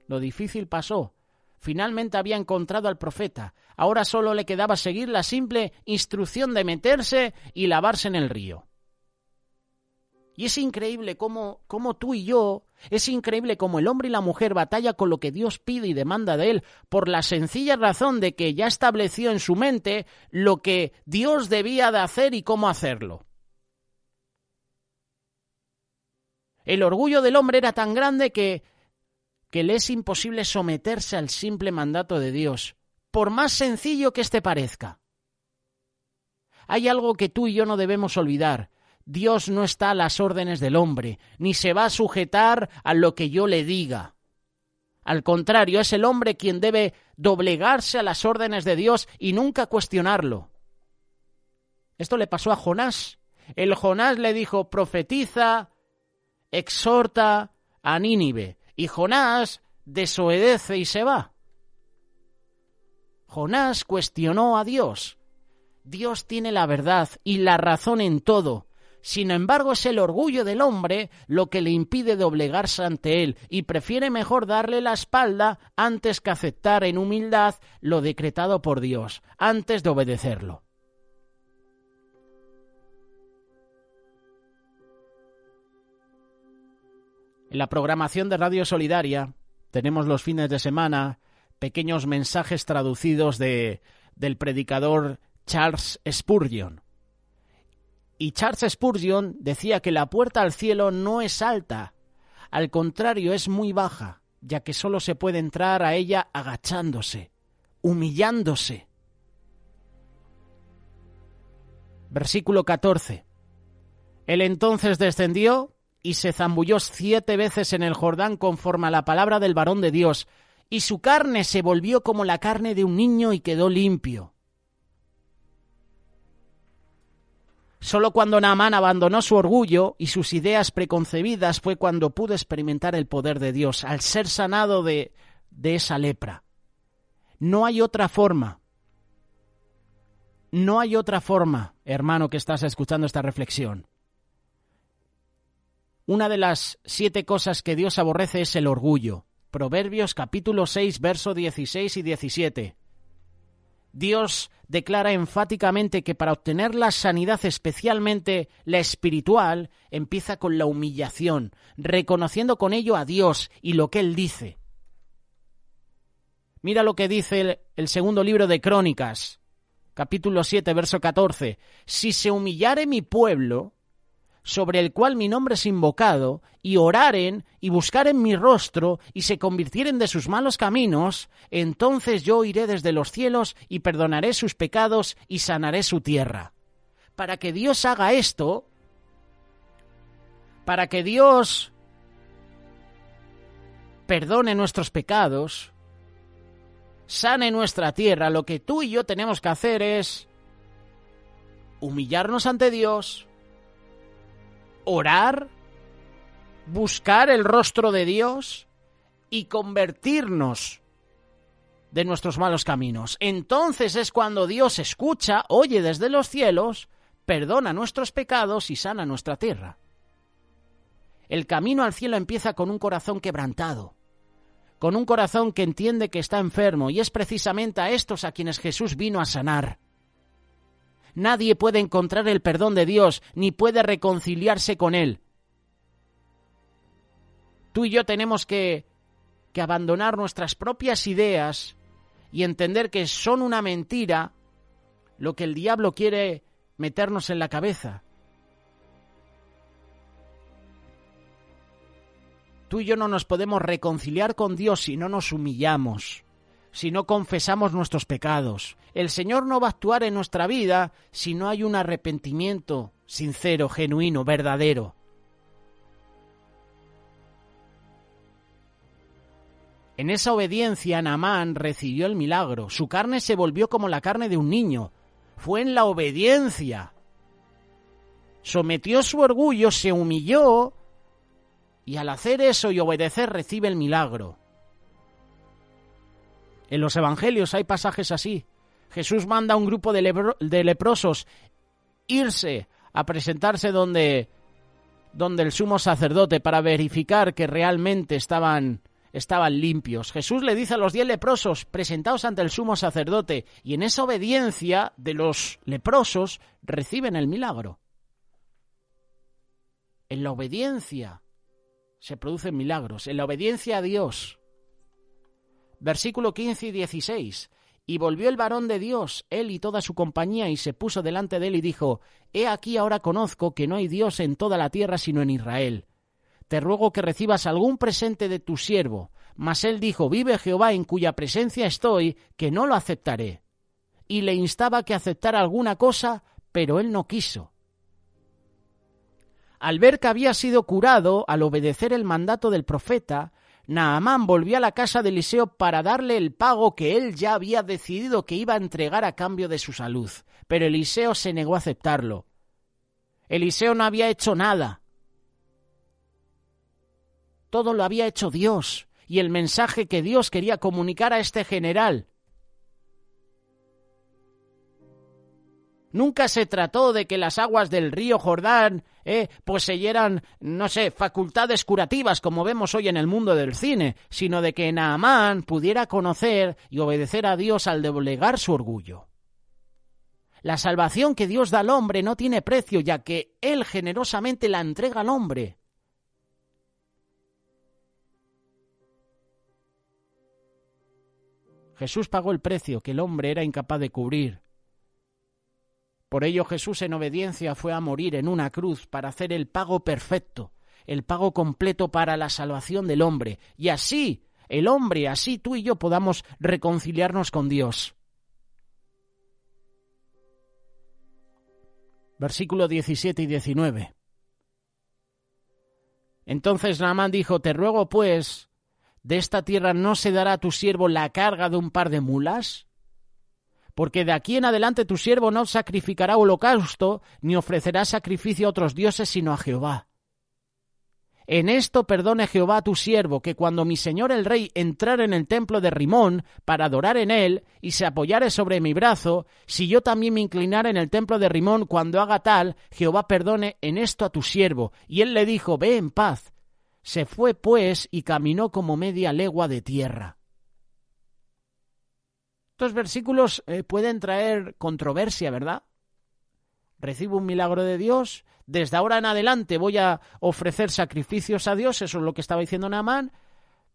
Lo difícil pasó. Finalmente había encontrado al profeta. Ahora solo le quedaba seguir la simple instrucción de meterse y lavarse en el río. Y es increíble cómo tú y yo, es increíble cómo el hombre y la mujer batalla con lo que Dios pide y demanda de él, por la sencilla razón de que ya estableció en su mente lo que Dios debía de hacer y cómo hacerlo. El orgullo del hombre era tan grande que le es imposible someterse al simple mandato de Dios, por más sencillo que éste parezca. Hay algo que tú y yo no debemos olvidar. Dios no está a las órdenes del hombre, ni se va a sujetar a lo que yo le diga. Al contrario, es el hombre quien debe doblegarse a las órdenes de Dios y nunca cuestionarlo. Esto le pasó a Jonás. El Jonás le dijo, profetiza, exhorta a Nínive. Y Jonás desobedece y se va. Jonás cuestionó a Dios. Dios tiene la verdad y la razón en todo. Sin embargo, es el orgullo del hombre lo que le impide doblegarse ante él y prefiere mejor darle la espalda antes que aceptar en humildad lo decretado por Dios, antes de obedecerlo. En la programación de Radio Solidaria tenemos los fines de semana pequeños mensajes traducidos del predicador Charles Spurgeon. Y Charles Spurgeon decía que la puerta al cielo no es alta, al contrario es muy baja, ya que solo se puede entrar a ella agachándose, humillándose. Versículo 14. Él entonces descendió y se zambulló 7 veces en el Jordán conforme a la palabra del varón de Dios, y su carne se volvió como la carne de un niño y quedó limpio. Solo cuando Naamán abandonó su orgullo y sus ideas preconcebidas fue cuando pudo experimentar el poder de Dios, al ser sanado de esa lepra. No hay otra forma. No hay otra forma, hermano, que estás escuchando esta reflexión. Una de las 7 cosas que Dios aborrece es el orgullo. Proverbios capítulo 6, verso 16 y 17. Dios declara enfáticamente que para obtener la sanidad, especialmente la espiritual, empieza con la humillación, reconociendo con ello a Dios y lo que Él dice. Mira lo que dice el segundo libro de Crónicas, capítulo 7, verso 14. Si se humillare mi pueblo, sobre el cual mi nombre es invocado, y oraren y buscaren mi rostro, y se convirtieren de sus malos caminos, entonces yo iré desde los cielos y perdonaré sus pecados y sanaré su tierra. Para que Dios haga esto, para que Dios perdone nuestros pecados, sane nuestra tierra, lo que tú y yo tenemos que hacer es humillarnos ante Dios, orar, buscar el rostro de Dios y convertirnos de nuestros malos caminos. Entonces es cuando Dios escucha, oye desde los cielos, perdona nuestros pecados y sana nuestra tierra. El camino al cielo empieza con un corazón quebrantado, con un corazón que entiende que está enfermo, y es precisamente a estos a quienes Jesús vino a sanar. Nadie puede encontrar el perdón de Dios, ni puede reconciliarse con Él. Tú y yo tenemos que abandonar nuestras propias ideas y entender que son una mentira lo que el diablo quiere meternos en la cabeza. Tú y yo no nos podemos reconciliar con Dios si no nos humillamos, si no confesamos nuestros pecados. El Señor no va a actuar en nuestra vida si no hay un arrepentimiento sincero, genuino, verdadero. En esa obediencia Naamán recibió el milagro. Su carne se volvió como la carne de un niño. Fue en la obediencia. Sometió su orgullo, se humilló y al hacer eso y obedecer recibe el milagro. En los evangelios hay pasajes así. Jesús manda a un grupo de leprosos irse a presentarse donde el sumo sacerdote para verificar que realmente estaban limpios. Jesús le dice a los 10 leprosos, presentaos ante el sumo sacerdote, y en esa obediencia de los leprosos reciben el milagro. En la obediencia se producen milagros, en la obediencia a Dios. Versículo 15 y 16. Y volvió el varón de Dios, él y toda su compañía, y se puso delante de él y dijo, he aquí ahora conozco que no hay Dios en toda la tierra sino en Israel. Te ruego que recibas algún presente de tu siervo. Mas él dijo, vive Jehová en cuya presencia estoy, que no lo aceptaré. Y le instaba que aceptara alguna cosa, pero él no quiso. Al ver que había sido curado, al obedecer el mandato del profeta, Naamán volvió a la casa de Eliseo para darle el pago que él ya había decidido que iba a entregar a cambio de su salud. Pero Eliseo se negó a aceptarlo. Eliseo no había hecho nada. Todo lo había hecho Dios y el mensaje que Dios quería comunicar a este general. Nunca se trató de que las aguas del río Jordán poseyeran, facultades curativas como vemos hoy en el mundo del cine, sino de que Naamán pudiera conocer y obedecer a Dios al doblegar su orgullo. La salvación que Dios da al hombre no tiene precio, ya que Él generosamente la entrega al hombre. Jesús pagó el precio que el hombre era incapaz de cubrir. Por ello Jesús en obediencia fue a morir en una cruz para hacer el pago perfecto, el pago completo para la salvación del hombre. Y así, el hombre, así tú y yo podamos reconciliarnos con Dios. Versículo 17 y 19. Entonces Naamán dijo, te ruego pues, ¿de esta tierra no se dará a tu siervo la carga de un par de mulas? Porque de aquí en adelante tu siervo no sacrificará holocausto, ni ofrecerá sacrificio a otros dioses, sino a Jehová. En esto perdone Jehová a tu siervo, que cuando mi señor el rey entrare en el templo de Rimón para adorar en él, y se apoyare sobre mi brazo, si yo también me inclinare en el templo de Rimón cuando haga tal, Jehová perdone en esto a tu siervo. Y él le dijo, ve en paz. Se fue pues y caminó como media legua de tierra. Estos versículos pueden traer controversia, ¿verdad? Recibo un milagro de Dios, desde ahora en adelante voy a ofrecer sacrificios a Dios, eso es lo que estaba diciendo Naamán,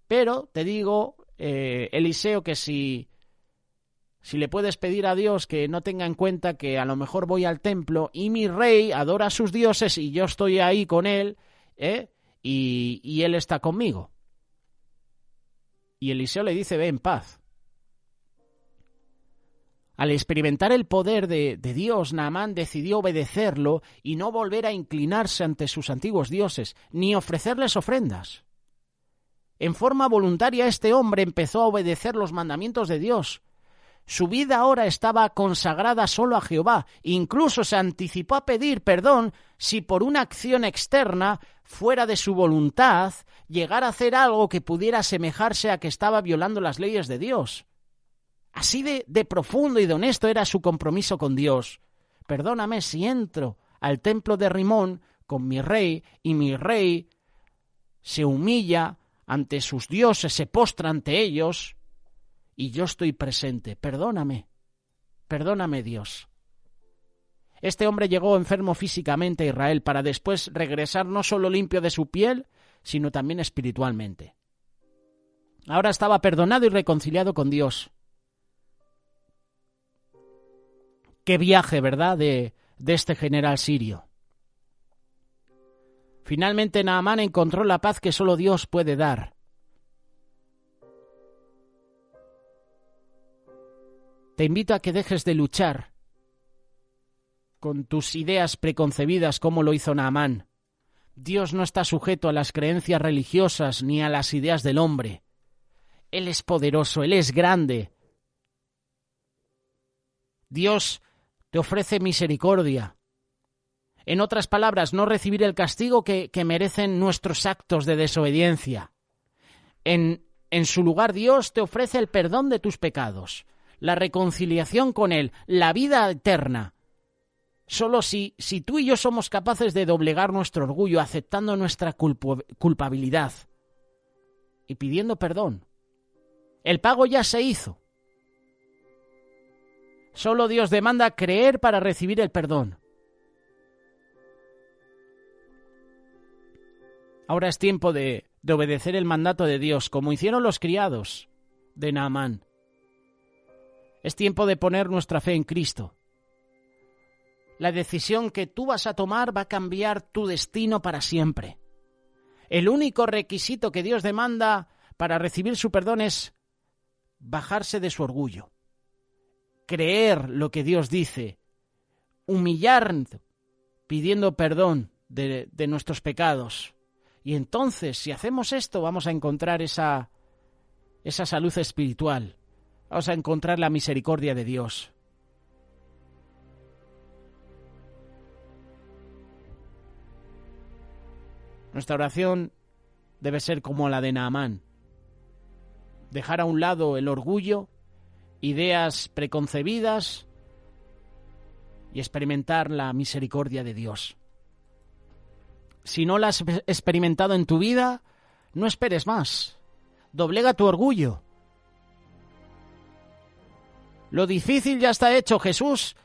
pero te digo, Eliseo, que si le puedes pedir a Dios que no tenga en cuenta que a lo mejor voy al templo y mi rey adora a sus dioses y yo estoy ahí con él, y él está conmigo. Y Eliseo le dice, ve en paz. Al experimentar el poder de Dios, Naamán decidió obedecerlo y no volver a inclinarse ante sus antiguos dioses, ni ofrecerles ofrendas. En forma voluntaria este hombre empezó a obedecer los mandamientos de Dios. Su vida ahora estaba consagrada solo a Jehová. Incluso se anticipó a pedir perdón si por una acción externa, fuera de su voluntad, llegara a hacer algo que pudiera asemejarse a que estaba violando las leyes de Dios. Así de profundo y de honesto era su compromiso con Dios. Perdóname si entro al templo de Rimón con mi rey y mi rey se humilla ante sus dioses, se postra ante ellos y yo estoy presente. Perdóname Dios. Este hombre llegó enfermo físicamente a Israel para después regresar no solo limpio de su piel, sino también espiritualmente. Ahora estaba perdonado y reconciliado con Dios. Qué viaje, ¿verdad?, de este general sirio. Finalmente Naamán encontró la paz que solo Dios puede dar. Te invito a que dejes de luchar con tus ideas preconcebidas como lo hizo Naamán. Dios no está sujeto a las creencias religiosas ni a las ideas del hombre. Él es poderoso, Él es grande. Dios te ofrece misericordia. En otras palabras, no recibir el castigo que merecen nuestros actos de desobediencia. En su lugar, Dios te ofrece el perdón de tus pecados, la reconciliación con Él, la vida eterna. Solo si tú y yo somos capaces de doblegar nuestro orgullo, aceptando nuestra culpabilidad y pidiendo perdón. El pago ya se hizo. Solo Dios demanda creer para recibir el perdón. Ahora es tiempo de obedecer el mandato de Dios, como hicieron los criados de Naamán. Es tiempo de poner nuestra fe en Cristo. La decisión que tú vas a tomar va a cambiar tu destino para siempre. El único requisito que Dios demanda para recibir su perdón es bajarse de su orgullo, creer lo que Dios dice, humillar pidiendo perdón de nuestros pecados. Y entonces, si hacemos esto, vamos a encontrar esa salud espiritual. Vamos a encontrar la misericordia de Dios. Nuestra oración debe ser como la de Naamán. Dejar a un lado el orgullo, ideas preconcebidas y experimentar la misericordia de Dios. Si no la has experimentado en tu vida, no esperes más. Doblega tu orgullo. Lo difícil ya está hecho. Jesús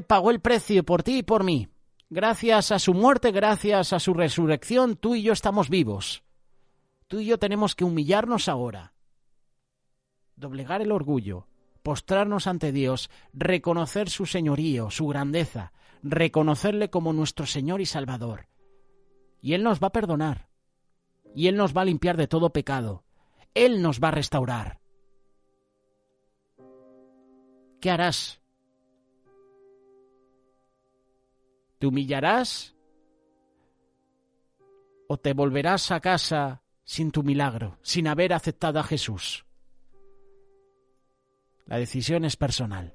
pagó el precio por ti y por mí. Gracias a su muerte, gracias a su resurrección, tú y yo estamos vivos. Tú y yo tenemos que humillarnos ahora. Doblegar el orgullo, postrarnos ante Dios, reconocer su señorío, su grandeza, reconocerle como nuestro Señor y Salvador. Y Él nos va a perdonar. Y Él nos va a limpiar de todo pecado. Él nos va a restaurar. ¿Qué harás? ¿Te humillarás? ¿O te volverás a casa sin tu milagro, sin haber aceptado a Jesús? La decisión es personal.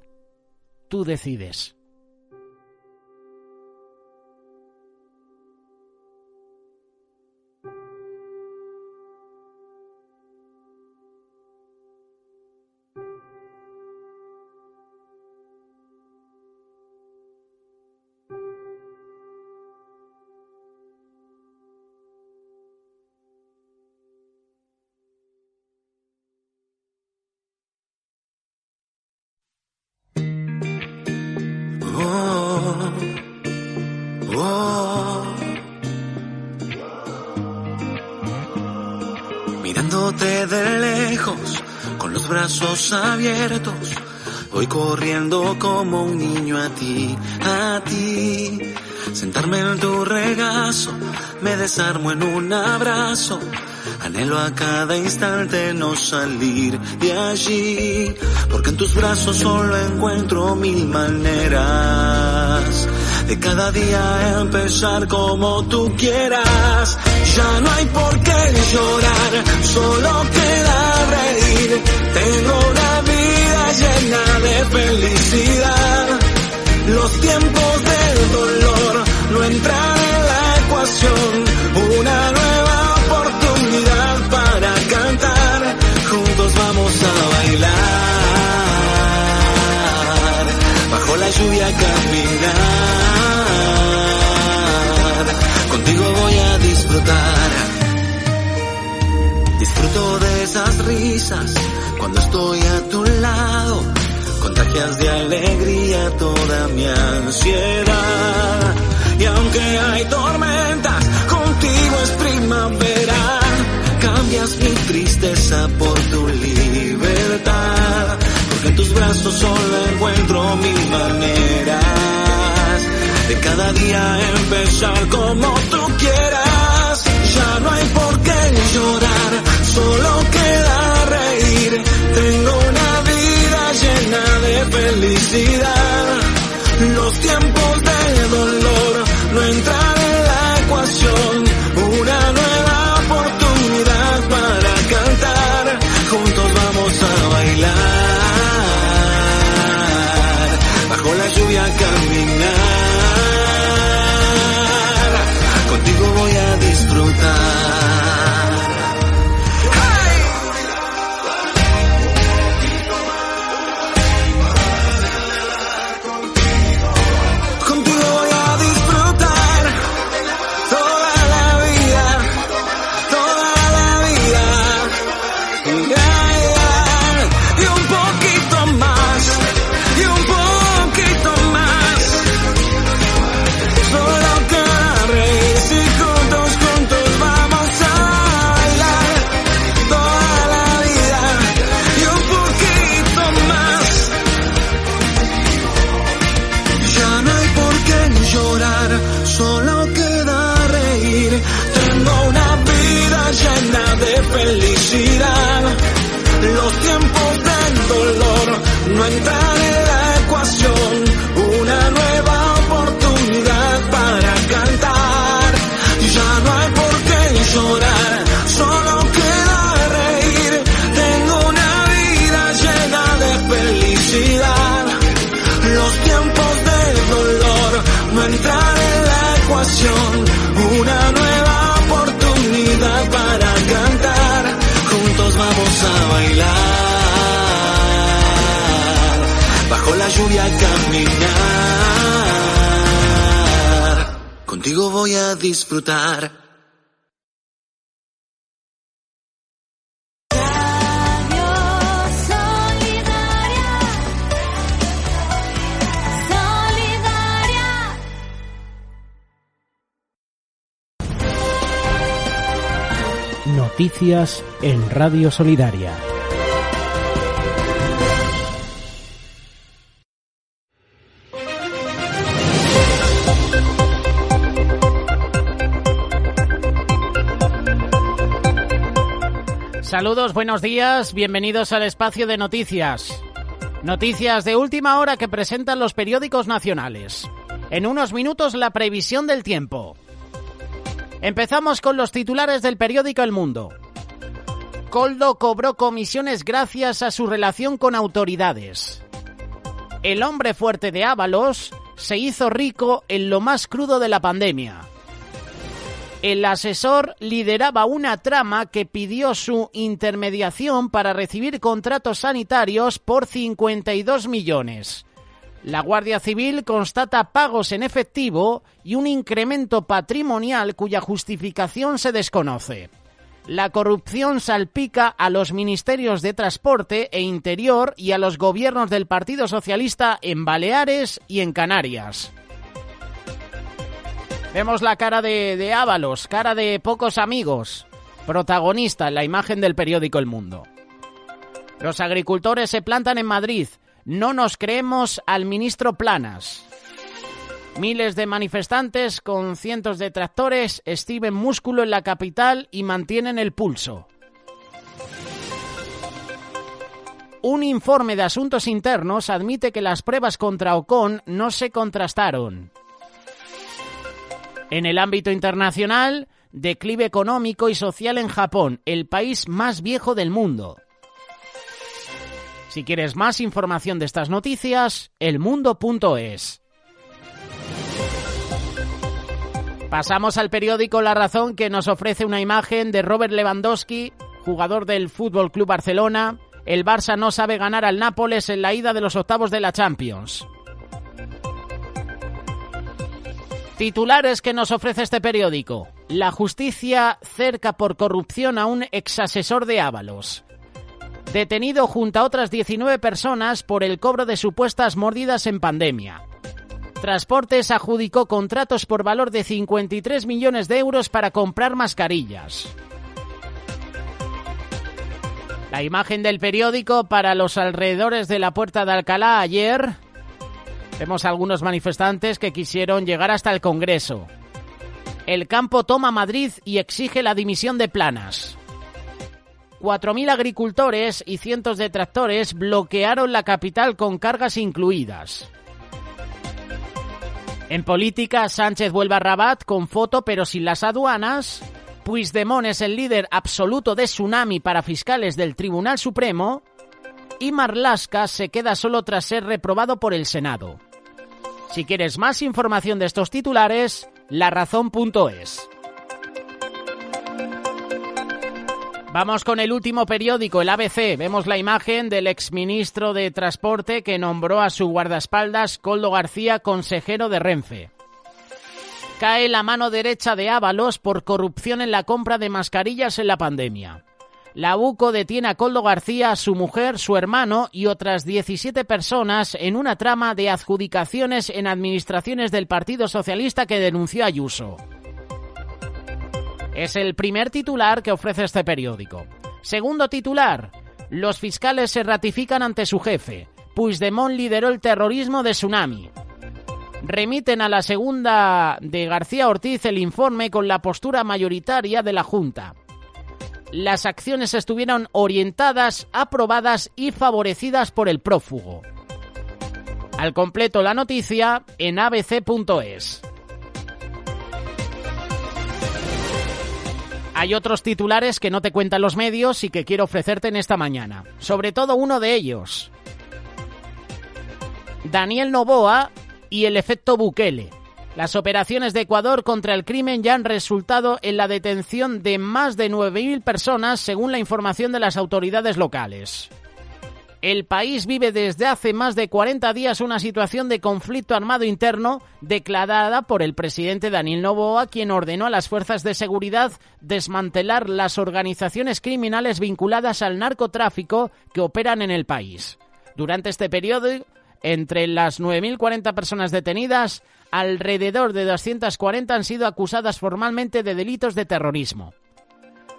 Tú decides. Mirándote de lejos, con los brazos abiertos, voy corriendo como un niño a ti. Sentarme en tu regazo, me desarmo en un abrazo. Anhelo a cada instante no salir de allí, porque en tus brazos solo encuentro mil maneras de cada día empezar como tú quieras. Ya no hay por qué llorar, solo queda reír. Tengo una vida llena de felicidad. Los tiempos del dolor no entran en la ecuación. Una nueva oportunidad para cantar. Juntos vamos a bailar, bajo la lluvia a caminar. Contigo voy a disfrutar. Disfruto de esas risas cuando estoy a tu lado. Contagias de alegría toda mi ansiedad. Y aunque hay tormentas, contigo es primavera. Cambias mi tristeza por tu libertad. Porque en tus brazos solo encuentro mil maneras de cada día empezar como tú quieras. Ya no hay por qué llorar, solo queda reír. Tengo una vida llena de felicidad. felicidad. Los tiempos de dolor no entran en la ecuación. Una nueva oportunidad para cantar. Juntos vamos a bailar. Bajo la lluvia caminar. Contigo voy a disfrutar. Solo queda reír. Tengo una vida llena de felicidad. Los tiempos del dolor no entran en la ecuación. Una nueva oportunidad para cantar. Ya no hay por qué llorar. Solo queda reír. Tengo una vida llena de felicidad. Los tiempos del dolor no entran en la ecuación. Una nueva oportunidad para cantar. Juntos vamos a bailar. Bajo la lluvia caminar. Contigo voy a disfrutar. Noticias en Radio Solidaria. Saludos, buenos días, bienvenidos al espacio de noticias. Noticias de última hora que presentan los periódicos nacionales. En unos minutos la previsión del tiempo. Empezamos con los titulares del periódico El Mundo. Koldo cobró comisiones gracias a su relación con autoridades. El hombre fuerte de Ábalos se hizo rico en lo más crudo de la pandemia. El asesor lideraba una trama que pidió su intermediación para recibir contratos sanitarios por 52 millones. La Guardia Civil constata pagos en efectivo y un incremento patrimonial cuya justificación se desconoce. La corrupción salpica a los ministerios de Transporte e Interior y a los gobiernos del Partido Socialista en Baleares y en Canarias. Vemos la cara de Ábalos, cara de pocos amigos, protagonista en la imagen del periódico El Mundo. Los agricultores se plantan en Madrid. No nos creemos al ministro Planas. Miles de manifestantes con cientos de tractores exhiben músculo en la capital y mantienen el pulso. Un informe de Asuntos Internos admite que las pruebas contra Ocon no se contrastaron. En el ámbito internacional, declive económico y social en Japón, el país más viejo del mundo. Si quieres más información de estas noticias, elmundo.es. Pasamos al periódico La Razón, que nos ofrece una imagen de Robert Lewandowski, jugador del FC Barcelona. El Barça no sabe ganar al Nápoles en la ida de los octavos de la Champions. Titulares que nos ofrece este periódico. La justicia cerca por corrupción a un exasesor de Ábalos. Detenido junto a otras 19 personas por el cobro de supuestas mordidas en pandemia. Transportes adjudicó contratos por valor de 53 millones de euros para comprar mascarillas. La imagen del periódico para los alrededores de la Puerta de Alcalá ayer. Vemos a algunos manifestantes que quisieron llegar hasta el Congreso. El campo toma Madrid y exige la dimisión de Planas. 4.000 agricultores y cientos de tractores bloquearon la capital con cargas incluidas. En política, Sánchez vuelve a Rabat con foto pero sin las aduanas. Puigdemont es el líder absoluto de Tsunami para fiscales del Tribunal Supremo. Y Marlaska se queda solo tras ser reprobado por el Senado. Si quieres más información de estos titulares, larazón.es. Vamos con el último periódico, el ABC. Vemos la imagen del exministro de Transporte que nombró a su guardaespaldas, Koldo García, consejero de Renfe. Cae la mano derecha de Ábalos por corrupción en la compra de mascarillas en la pandemia. La UCO detiene a Koldo García, su mujer, su hermano y otras 17 personas en una trama de adjudicaciones en administraciones del Partido Socialista que denunció Ayuso. Es el primer titular que ofrece este periódico. Segundo titular, los fiscales se ratifican ante su jefe. Puigdemont lideró el terrorismo de Tsunami. Remiten a la segunda de García Ortiz el informe con la postura mayoritaria de la Junta. Las acciones estuvieron orientadas, aprobadas y favorecidas por el prófugo. Al completo la noticia en abc.es. Hay otros titulares que no te cuentan los medios y que quiero ofrecerte en esta mañana. Sobre todo uno de ellos. Daniel Noboa y el efecto Bukele. Las operaciones de Ecuador contra el crimen ya han resultado en la detención de más de 9.000 personas, según la información de las autoridades locales. El país vive desde hace más de 40 días una situación de conflicto armado interno declarada por el presidente Daniel Noboa, quien ordenó a las fuerzas de seguridad desmantelar las organizaciones criminales vinculadas al narcotráfico que operan en el país. Durante este periodo, entre las 9.040 personas detenidas, alrededor de 240 han sido acusadas formalmente de delitos de terrorismo.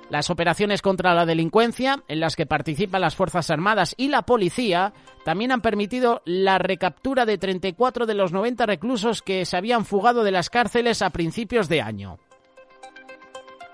Las operaciones contra la delincuencia, en las que participan las Fuerzas Armadas y la policía, también han permitido la recaptura de 34 de los 90 reclusos que se habían fugado de las cárceles a principios de año.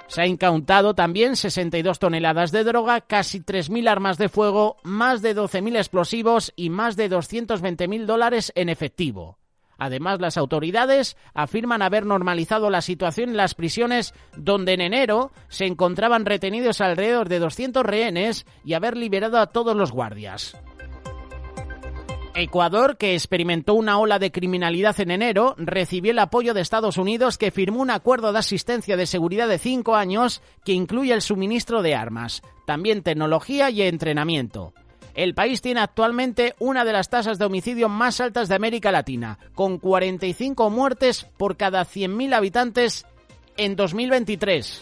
Se ha incautado también 62 toneladas de droga, casi 3.000 armas de fuego, más de 12.000 explosivos y más de $220.000 en efectivo. Además, las autoridades afirman haber normalizado la situación en las prisiones, donde en enero se encontraban retenidos alrededor de 200 rehenes y haber liberado a todos los guardias. Ecuador, que experimentó una ola de criminalidad en enero, recibió el apoyo de Estados Unidos, que firmó un acuerdo de asistencia de seguridad de 5 años que incluye el suministro de armas, también tecnología y entrenamiento. El país tiene actualmente una de las tasas de homicidio más altas de América Latina, con 45 muertes por cada 100.000 habitantes en 2023.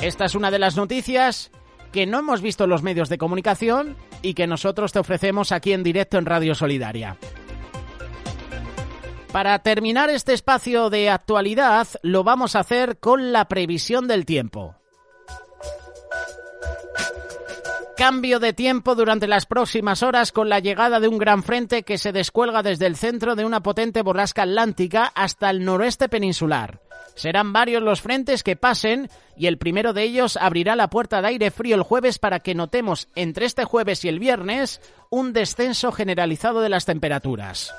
Esta es una de las noticias que no hemos visto en los medios de comunicación y que nosotros te ofrecemos aquí en directo en Radio Solidaria. Para terminar este espacio de actualidad, lo vamos a hacer con la previsión del tiempo. Cambio de tiempo durante las próximas horas con la llegada de un gran frente que se descuelga desde el centro de una potente borrasca atlántica hasta el noroeste peninsular. Serán varios los frentes que pasen y el primero de ellos abrirá la puerta de aire frío el jueves para que notemos entre este jueves y el viernes un descenso generalizado de las temperaturas.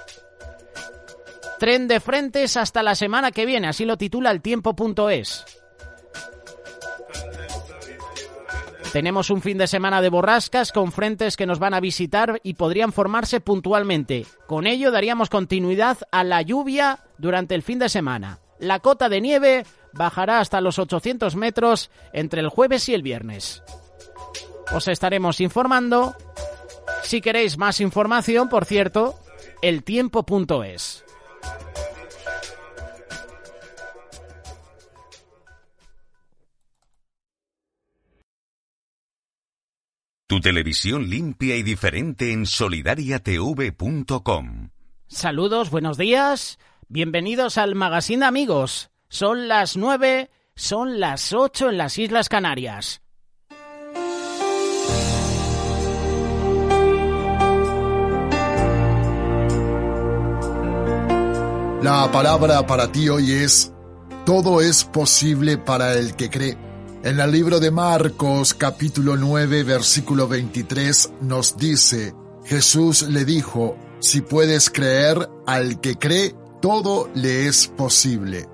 Tren de frentes hasta la semana que viene, así lo titula el tiempo.es. Tenemos un fin de semana de borrascas con frentes que nos van a visitar y podrían formarse puntualmente. Con ello daríamos continuidad a la lluvia durante el fin de semana. La cota de nieve bajará hasta los 800 metros entre el jueves y el viernes. Os estaremos informando. Si queréis más información, por cierto, eltiempo.es. Tu televisión limpia y diferente en solidariatv.com. Saludos, buenos días. Bienvenidos al Magazine de Amigos. Son las 9, son las 8 en las Islas Canarias. La palabra para ti hoy es todo es posible para el que cree. En el libro de Marcos, capítulo 9, versículo 23, nos dice: Jesús le dijo, si puedes creer, al que cree, todo le es posible.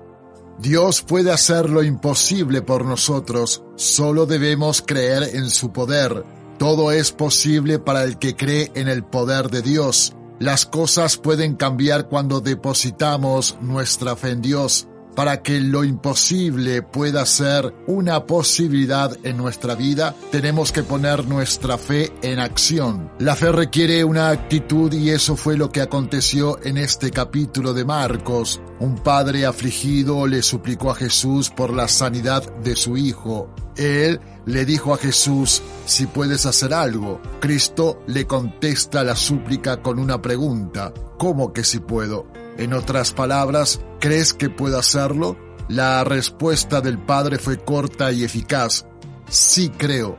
Dios puede hacer lo imposible por nosotros, solo debemos creer en su poder. Todo es posible para el que cree en el poder de Dios. Las cosas pueden cambiar cuando depositamos nuestra fe en Dios. Para que lo imposible pueda ser una posibilidad en nuestra vida, tenemos que poner nuestra fe en acción. La fe requiere una actitud y eso fue lo que aconteció en este capítulo de Marcos. Un padre afligido le suplicó a Jesús por la sanidad de su hijo. Él le dijo a Jesús, si puedes hacer algo. Cristo le contesta la súplica con una pregunta, ¿cómo que si puedo? En otras palabras, ¿crees que puedo hacerlo? La respuesta del padre fue corta y eficaz. Sí creo.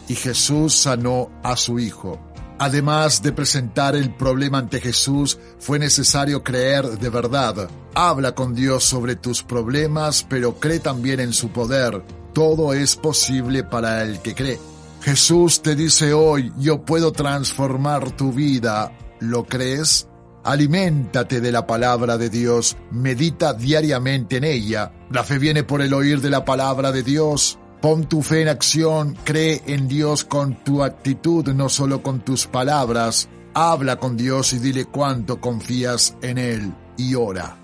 Y Jesús sanó a su hijo. Además de presentar el problema ante Jesús, fue necesario creer de verdad. Habla con Dios sobre tus problemas, pero cree también en su poder. Todo es posible para el que cree. Jesús te dice hoy, yo puedo transformar tu vida. ¿Lo crees? Aliméntate de la palabra de Dios, medita diariamente en ella. La fe viene por el oír de la palabra de Dios. Pon tu fe en acción, cree en Dios con tu actitud, no solo con tus palabras. Habla con Dios y dile cuánto confías en Él y ora.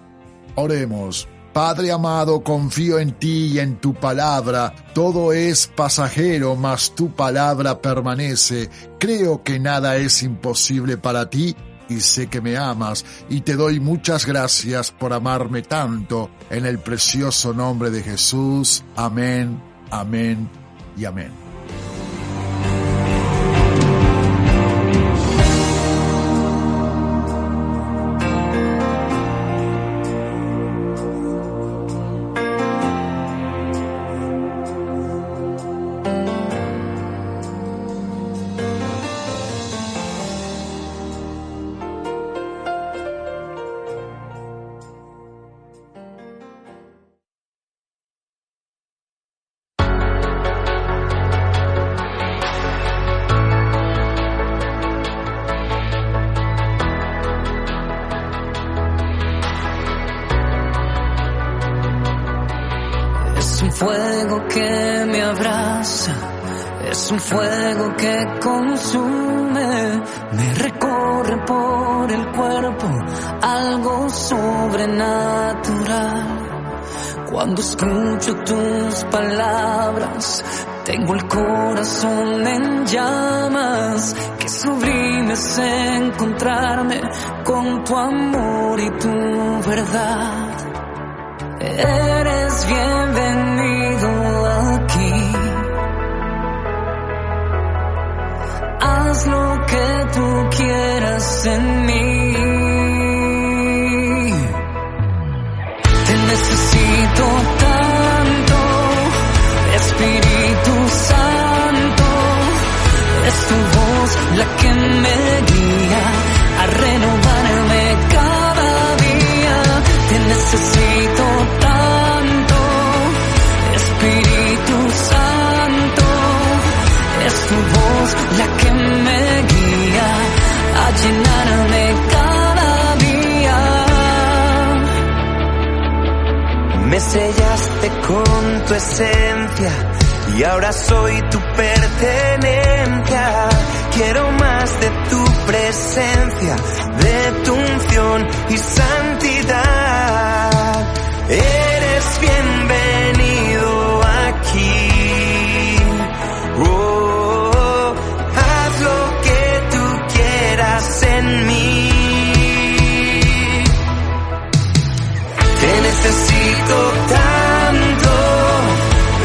Oremos. Padre amado, confío en ti y en tu palabra. Todo es pasajero, mas tu palabra permanece. Creo que nada es imposible para ti. Y sé que me amas, y te doy muchas gracias por amarme tanto, en el precioso nombre de Jesús. Amén, amén y amén. Es un fuego que me abraza, es un fuego que consume, me recorre por el cuerpo, algo sobrenatural. Cuando escucho tus palabras, tengo el corazón en llamas. Qué sublime es encontrarme con tu amor y tu verdad. Eres bienvenido aquí. Haz lo que tú quieras en mí. Te necesito tanto, Espíritu Santo. Es tu voz la que me guía a renovarme cada día. Te necesito tanto, Espíritu Santo. Es tu voz la que me guía a llenarme cada día. Me sellaste con tu esencia y ahora soy tu pertenencia. Quiero más de tu presencia, de tu unción y santidad. Eres bienvenido aquí. Oh, haz lo que tú quieras en mí. Te necesito tanto,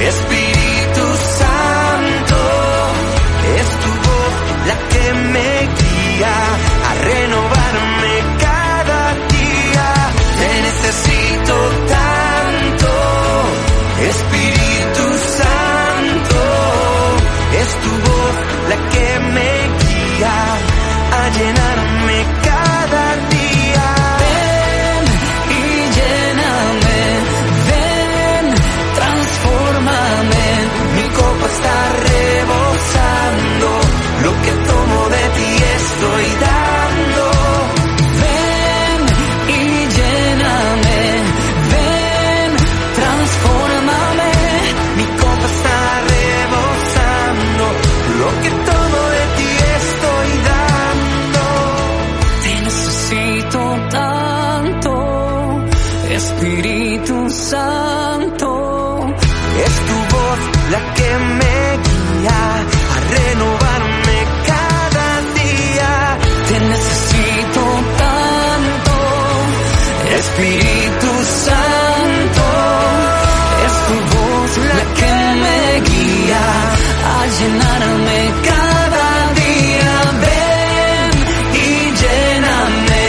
Espíritu Santo. Es tu voz la que me guía a renovarme cada día. Espíritu Santo. Es tu voz la que me guía a renovarme cada día. Te necesito tanto, Espíritu Santo. es tu voz la que me guía a llenarme cada día. Ven y lléname,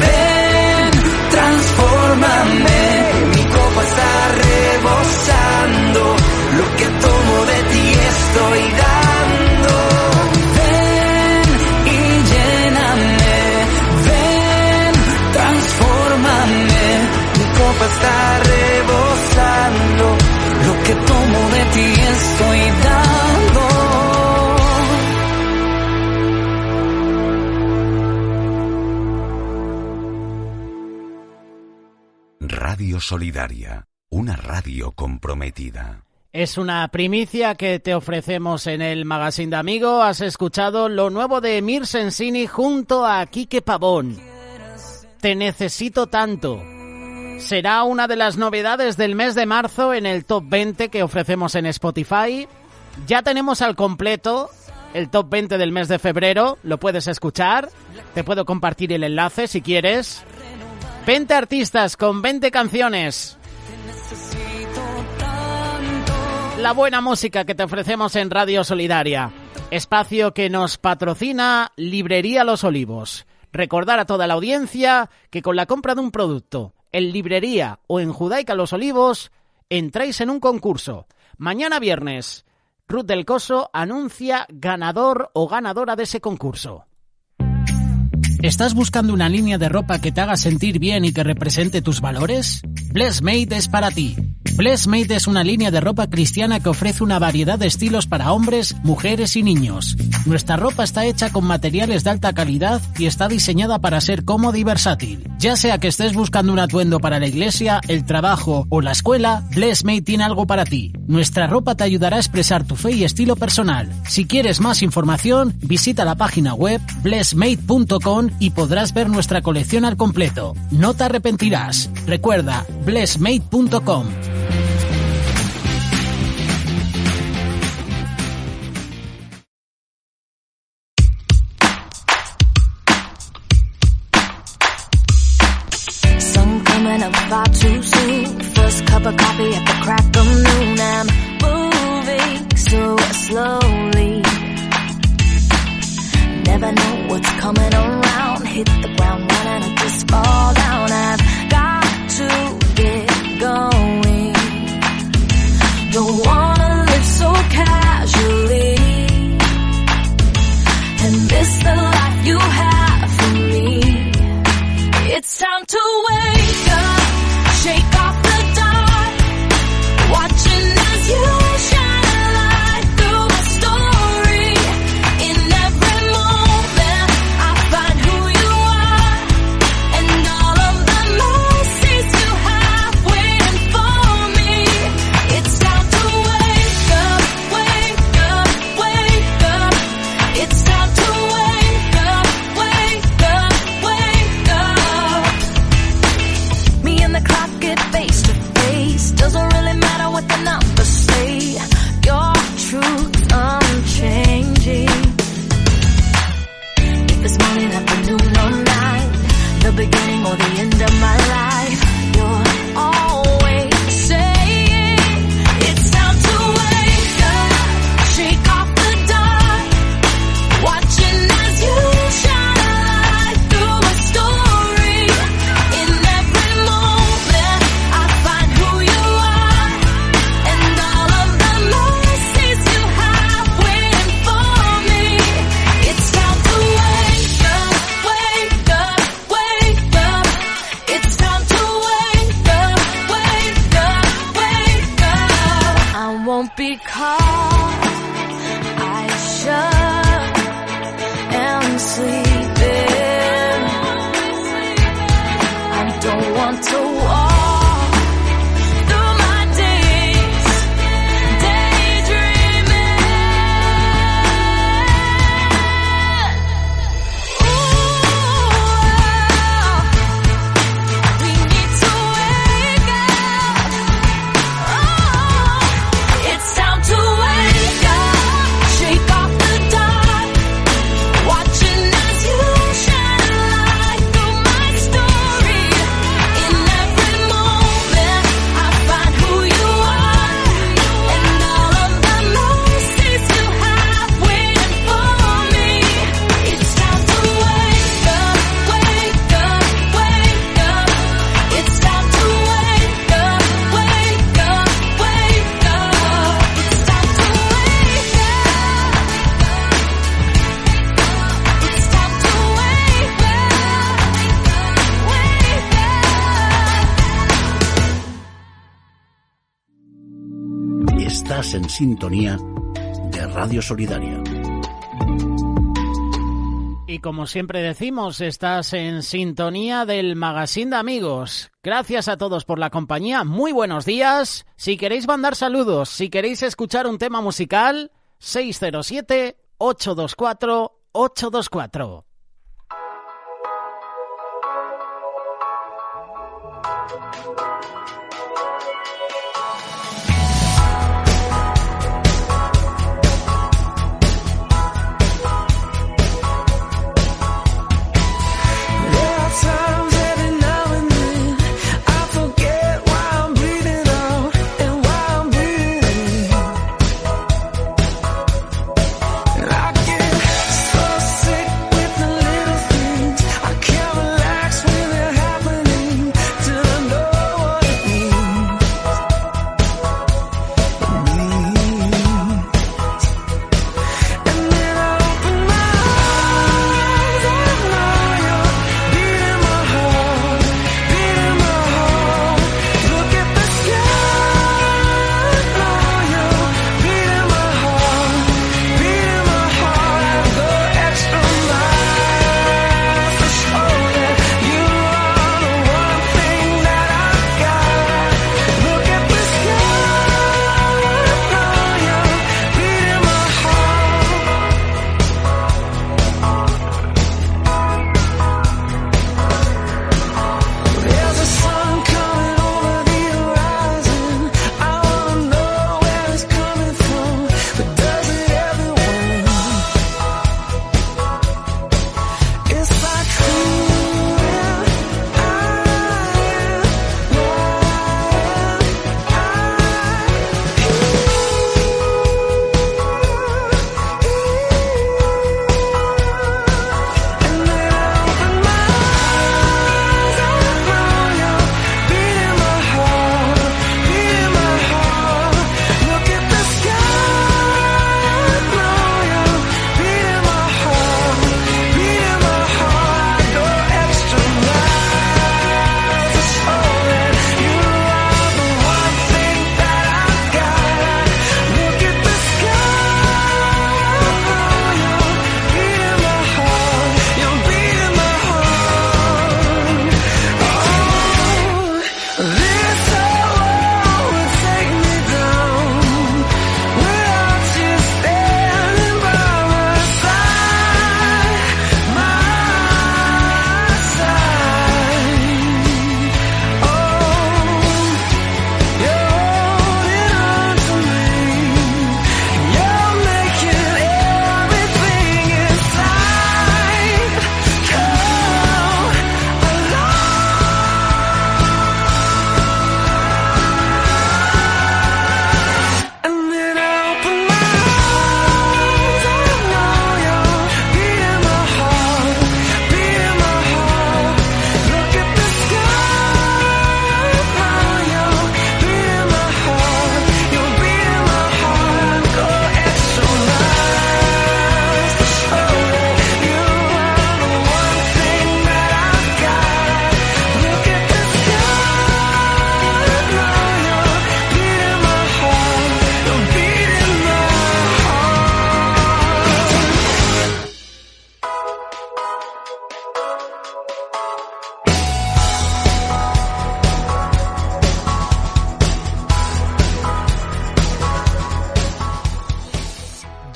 ven, transfórmame. Mi copa está rebosando, lo que tomo de ti estoy dando. Ven y lléname, ven, transfórmame. Mi copa está rebosando, Lo que tomo de ti estoy dando. Radio Solidaria, una radio comprometida. Es una primicia que te ofrecemos en el Magazine de Amigo. Has escuchado lo nuevo de Mir Sensini junto a Quique Pavón. Te necesito tanto. Será una de las novedades del mes de marzo en el Top 20 que ofrecemos en Spotify. Ya tenemos al completo el Top 20 del mes de febrero. Lo puedes escuchar. Te puedo compartir el enlace si quieres. 20 artistas con 20 canciones. La buena música que te ofrecemos en Radio Solidaria. Espacio que nos patrocina Librería Los Olivos. Recordar a toda la audiencia que con la compra de un producto en Librería o en Judaica Los Olivos entráis en un concurso. Mañana viernes, Ruth del Coso anuncia ganador o ganadora de ese concurso. ¿Estás buscando una línea de ropa que te haga sentir bien y que represente tus valores? Blessmade es para ti. Blessmade es una línea de ropa cristiana que ofrece una variedad de estilos para hombres, mujeres y niños. Nuestra ropa está hecha con materiales de alta calidad y está diseñada para ser cómoda y versátil. Ya sea que estés buscando un atuendo para la iglesia, el trabajo o la escuela, Blessmade tiene algo para ti. Nuestra ropa te ayudará a expresar tu fe y estilo personal. Si quieres más información, visita la página web blessmade.com y podrás ver nuestra colección al completo. No te arrepentirás. Recuerda, blessmade.com. Sun coming up far too soon. First cup of coffee at the crack of noon. I'm moving so slowly. Never know what's coming around. Hit the ground running or just fall down. I've got to get going. Don't wanna live so casually and miss the life you have for me. It's time to wake up, shake off the dark, watching as you shine a light through my story. In every moment I find who you are, and all of the mercies you have waiting for me. It's time to wake up, wake up, wake up. It's time to wake up, wake up, wake up. Me and the clock get face to face. Doesn't really matter what the numbers say. Your truth unchanging. If it's morning, afternoon, or night, the beginning or the end of my life, you're always saying it's time to wake up, shake off the dark, watching as you shine a light through my story. In every moment I find who you are, and all of the mercies you have waiting for me. It's time to wake up, wake up, wake up. It's time to wake up, wake up, wake up. I won't be caught, I should am sleeping. I don't want to walk through my days daydreaming. Ooh, we need to wake Estás en sintonía de Radio Solidaria. Y como siempre decimos, estás en sintonía del Magazín de Amigos. Gracias a todos por la compañía. Muy buenos días. Si queréis mandar saludos, si queréis escuchar un tema musical, 607-824-824.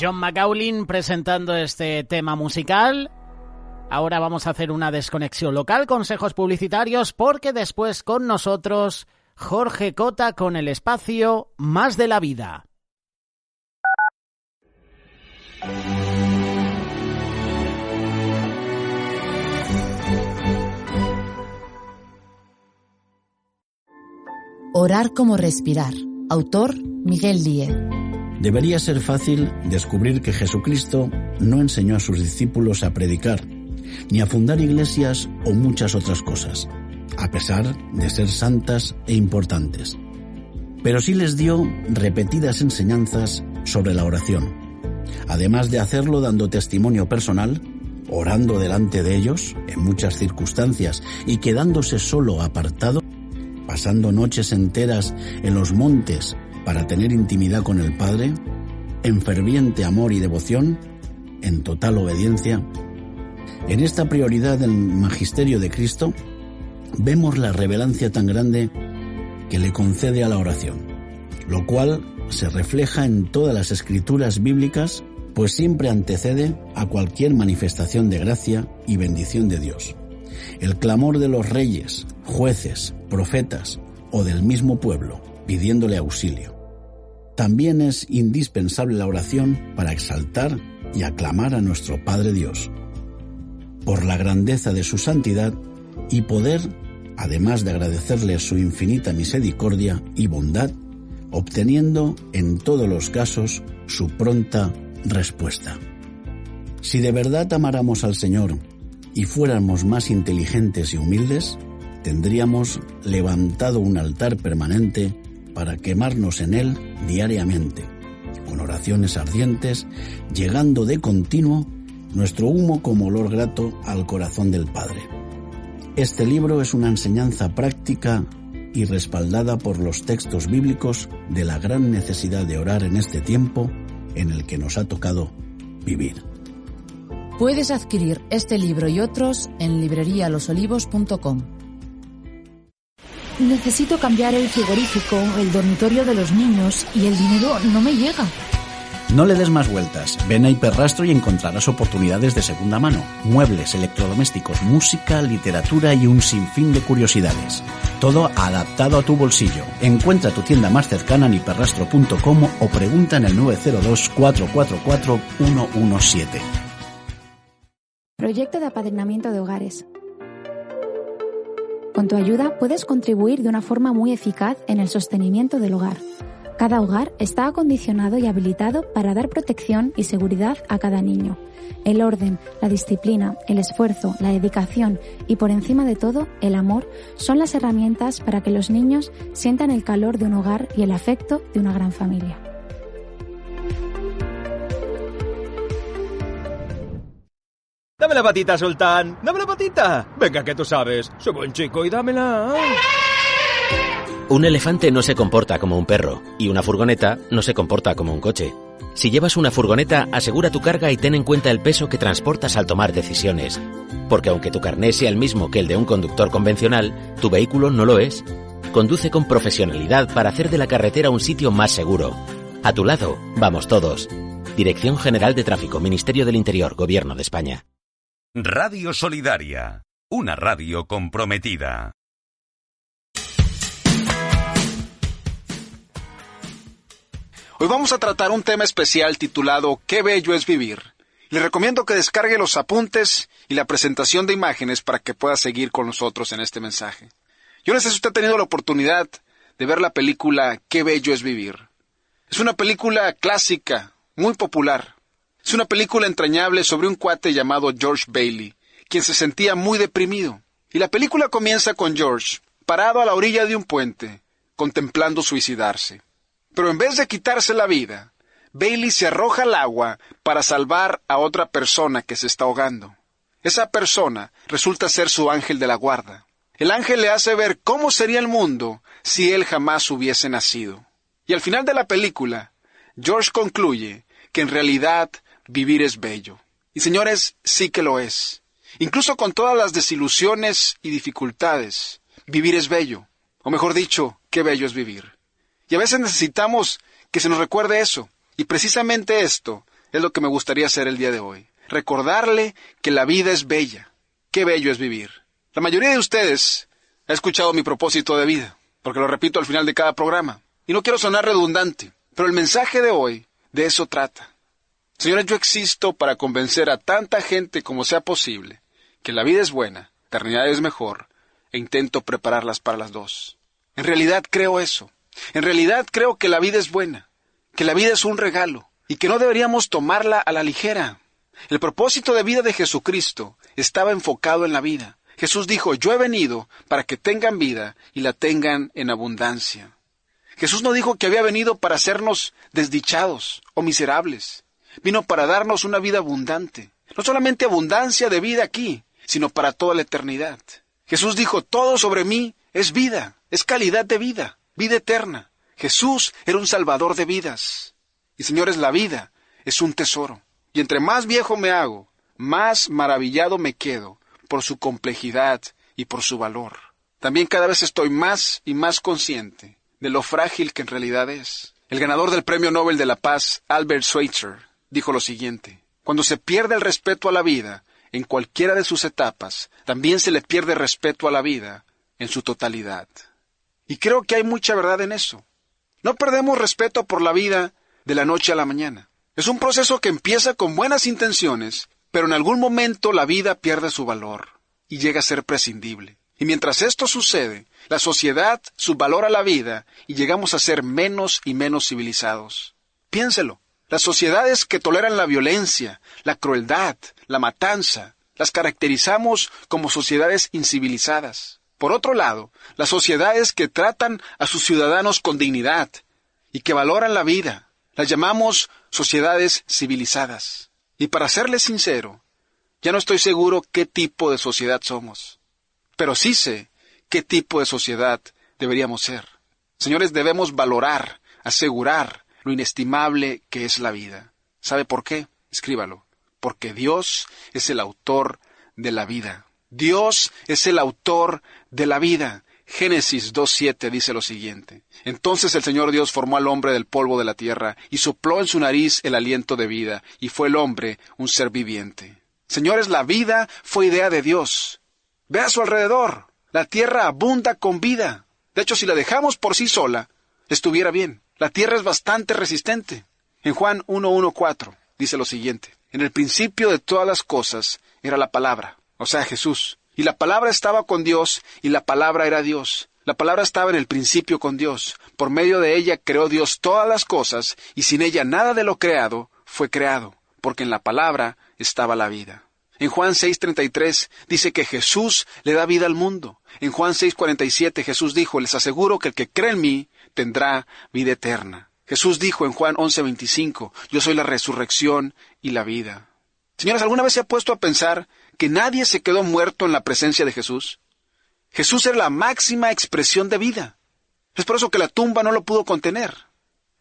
John McGowan presentando este tema musical. Ahora vamos a hacer una desconexión local, consejos publicitarios, porque después con nosotros Jorge Cota con el espacio Más de la Vida. Orar como respirar. Autor Miguel Díez. Debería ser fácil descubrir que Jesucristo no enseñó a sus discípulos a predicar, ni a fundar iglesias o muchas otras cosas, a pesar de ser santas e importantes. Pero sí les dio repetidas enseñanzas sobre la oración, además de hacerlo dando testimonio personal, orando delante de ellos en muchas circunstancias y quedándose solo apartado, pasando noches enteras en los montes para tener intimidad con el Padre, en ferviente amor y devoción, en total obediencia. En esta prioridad del magisterio de Cristo vemos la revelancia tan grande que le concede a la oración, lo cual se refleja en todas las escrituras bíblicas, pues siempre antecede a cualquier manifestación de gracia y bendición de Dios. El clamor de los reyes, jueces, profetas o del mismo pueblo pidiéndole auxilio. También es indispensable la oración para exaltar y aclamar a nuestro Padre Dios, por la grandeza de su santidad y poder, además de agradecerle su infinita misericordia y bondad, obteniendo en todos los casos su pronta respuesta. Si de verdad amáramos al Señor y fuéramos más inteligentes y humildes, tendríamos levantado un altar permanente para quemarnos en él diariamente, con oraciones ardientes, llegando de continuo nuestro humo como olor grato al corazón del Padre. Este libro es una enseñanza práctica y respaldada por los textos bíblicos de la gran necesidad de orar en este tiempo en el que nos ha tocado vivir. Puedes adquirir este libro y otros en librerialosolivos.com. Necesito cambiar el frigorífico, el dormitorio de los niños y el dinero no me llega. No le des más vueltas. Ven a Hiperrastro y encontrarás oportunidades de segunda mano. Muebles, electrodomésticos, música, literatura y un sinfín de curiosidades. Todo adaptado a tu bolsillo. Encuentra tu tienda más cercana en hiperrastro.com o pregunta en el 902-444-117. Proyecto de apadrinamiento de hogares. Con tu ayuda puedes contribuir de una forma muy eficaz en el sostenimiento del hogar. Cada hogar está acondicionado y habilitado para dar protección y seguridad a cada niño. El orden, la disciplina, el esfuerzo, la dedicación y, por encima de todo, el amor son las herramientas para que los niños sientan el calor de un hogar y el afecto de una gran familia. Dame la patita, Sultán. Dame la patita. Venga, que tú sabes. Soy buen chico y dámela. Un elefante no se comporta como un perro y una furgoneta no se comporta como un coche. Si llevas una furgoneta, asegura tu carga y ten en cuenta el peso que transportas al tomar decisiones. Porque aunque tu carné sea el mismo que el de un conductor convencional, tu vehículo no lo es. Conduce con profesionalidad para hacer de la carretera un sitio más seguro. A tu lado, vamos todos. Dirección General de Tráfico, Ministerio del Interior, Gobierno de España. Radio Solidaria, una radio comprometida. Hoy vamos a tratar un tema especial titulado «Qué bello es vivir». Le recomiendo que descargue los apuntes y la presentación de imágenes para que pueda seguir con nosotros en este mensaje. Yo no sé si usted ha tenido la oportunidad de ver la película «Qué bello es vivir». Es una película clásica, muy popular. Es una película entrañable sobre un cuate llamado George Bailey, quien se sentía muy deprimido. Y la película comienza con George, parado a la orilla de un puente, contemplando suicidarse. Pero en vez de quitarse la vida, Bailey se arroja al agua para salvar a otra persona que se está ahogando. Esa persona resulta ser su ángel de la guarda. El ángel le hace ver cómo sería el mundo si él jamás hubiese nacido. Y al final de la película, George concluye que en realidad vivir es bello. Y señores, sí que lo es. Incluso con todas las desilusiones y dificultades, vivir es bello. O mejor dicho, qué bello es vivir. Y a veces necesitamos que se nos recuerde eso. Y precisamente esto es lo que me gustaría hacer el día de hoy. Recordarle que la vida es bella. Qué bello es vivir. La mayoría de ustedes ha escuchado mi propósito de vida, porque lo repito al final de cada programa. Y no quiero sonar redundante, pero el mensaje de hoy de eso trata. Señores, yo existo para convencer a tanta gente como sea posible que la vida es buena, la eternidad es mejor, e intento prepararlas para las dos. En realidad creo eso. En realidad creo que la vida es buena, que la vida es un regalo, y que no deberíamos tomarla a la ligera. El propósito de vida de Jesucristo estaba enfocado en la vida. Jesús dijo, yo he venido para que tengan vida y la tengan en abundancia. Jesús no dijo que había venido para hacernos desdichados o miserables. Vino para darnos una vida abundante. No solamente abundancia de vida aquí, sino para toda la eternidad. Jesús dijo, todo sobre mí es vida, es calidad de vida, vida eterna. Jesús era un salvador de vidas. Y señores, la vida es un tesoro. Y entre más viejo me hago, más maravillado me quedo por su complejidad y por su valor. También cada vez estoy más y más consciente de lo frágil que en realidad es. El ganador del Premio Nobel de la Paz, Albert Schweitzer, dijo lo siguiente: cuando se pierde el respeto a la vida en cualquiera de sus etapas, también se le pierde respeto a la vida en su totalidad. Y creo que hay mucha verdad en eso. No perdemos respeto por la vida de la noche a la mañana. Es un proceso que empieza con buenas intenciones, pero en algún momento la vida pierde su valor y llega a ser prescindible. Y mientras esto sucede, la sociedad subvalora la vida y llegamos a ser menos y menos civilizados. Piénselo. Las sociedades que toleran la violencia, la crueldad, la matanza, las caracterizamos como sociedades incivilizadas. Por otro lado, las sociedades que tratan a sus ciudadanos con dignidad y que valoran la vida, las llamamos sociedades civilizadas. Y para serles sincero, ya no estoy seguro qué tipo de sociedad somos. Pero sí sé qué tipo de sociedad deberíamos ser. Señores, debemos valorar, asegurar lo inestimable que es la vida. ¿Sabe por qué? Escríbalo. Porque Dios es el autor de la vida. Dios es el autor de la vida. Génesis 2:7 dice lo siguiente: entonces el Señor Dios formó al hombre del polvo de la tierra y sopló en su nariz el aliento de vida, y fue el hombre un ser viviente. Señores, la vida fue idea de Dios. Ve a su alrededor. La tierra abunda con vida. De hecho, si la dejamos por sí sola, estuviera bien. La tierra es bastante resistente. En Juan 1:1-4 dice lo siguiente: en el principio de todas las cosas era la palabra, o sea, Jesús. Y la palabra estaba con Dios, y la palabra era Dios. La palabra estaba en el principio con Dios. Por medio de ella creó Dios todas las cosas, y sin ella nada de lo creado fue creado, porque en la palabra estaba la vida. En Juan 6:33 dice que Jesús le da vida al mundo. En Juan 6:47 Jesús dijo: les aseguro que el que cree en mí tendrá vida eterna. Jesús dijo en Juan 11:25: yo soy la resurrección y la vida. Señores, ¿alguna vez se ha puesto a pensar que nadie se quedó muerto en la presencia de Jesús? Jesús era la máxima expresión de vida. Es por eso que la tumba no lo pudo contener.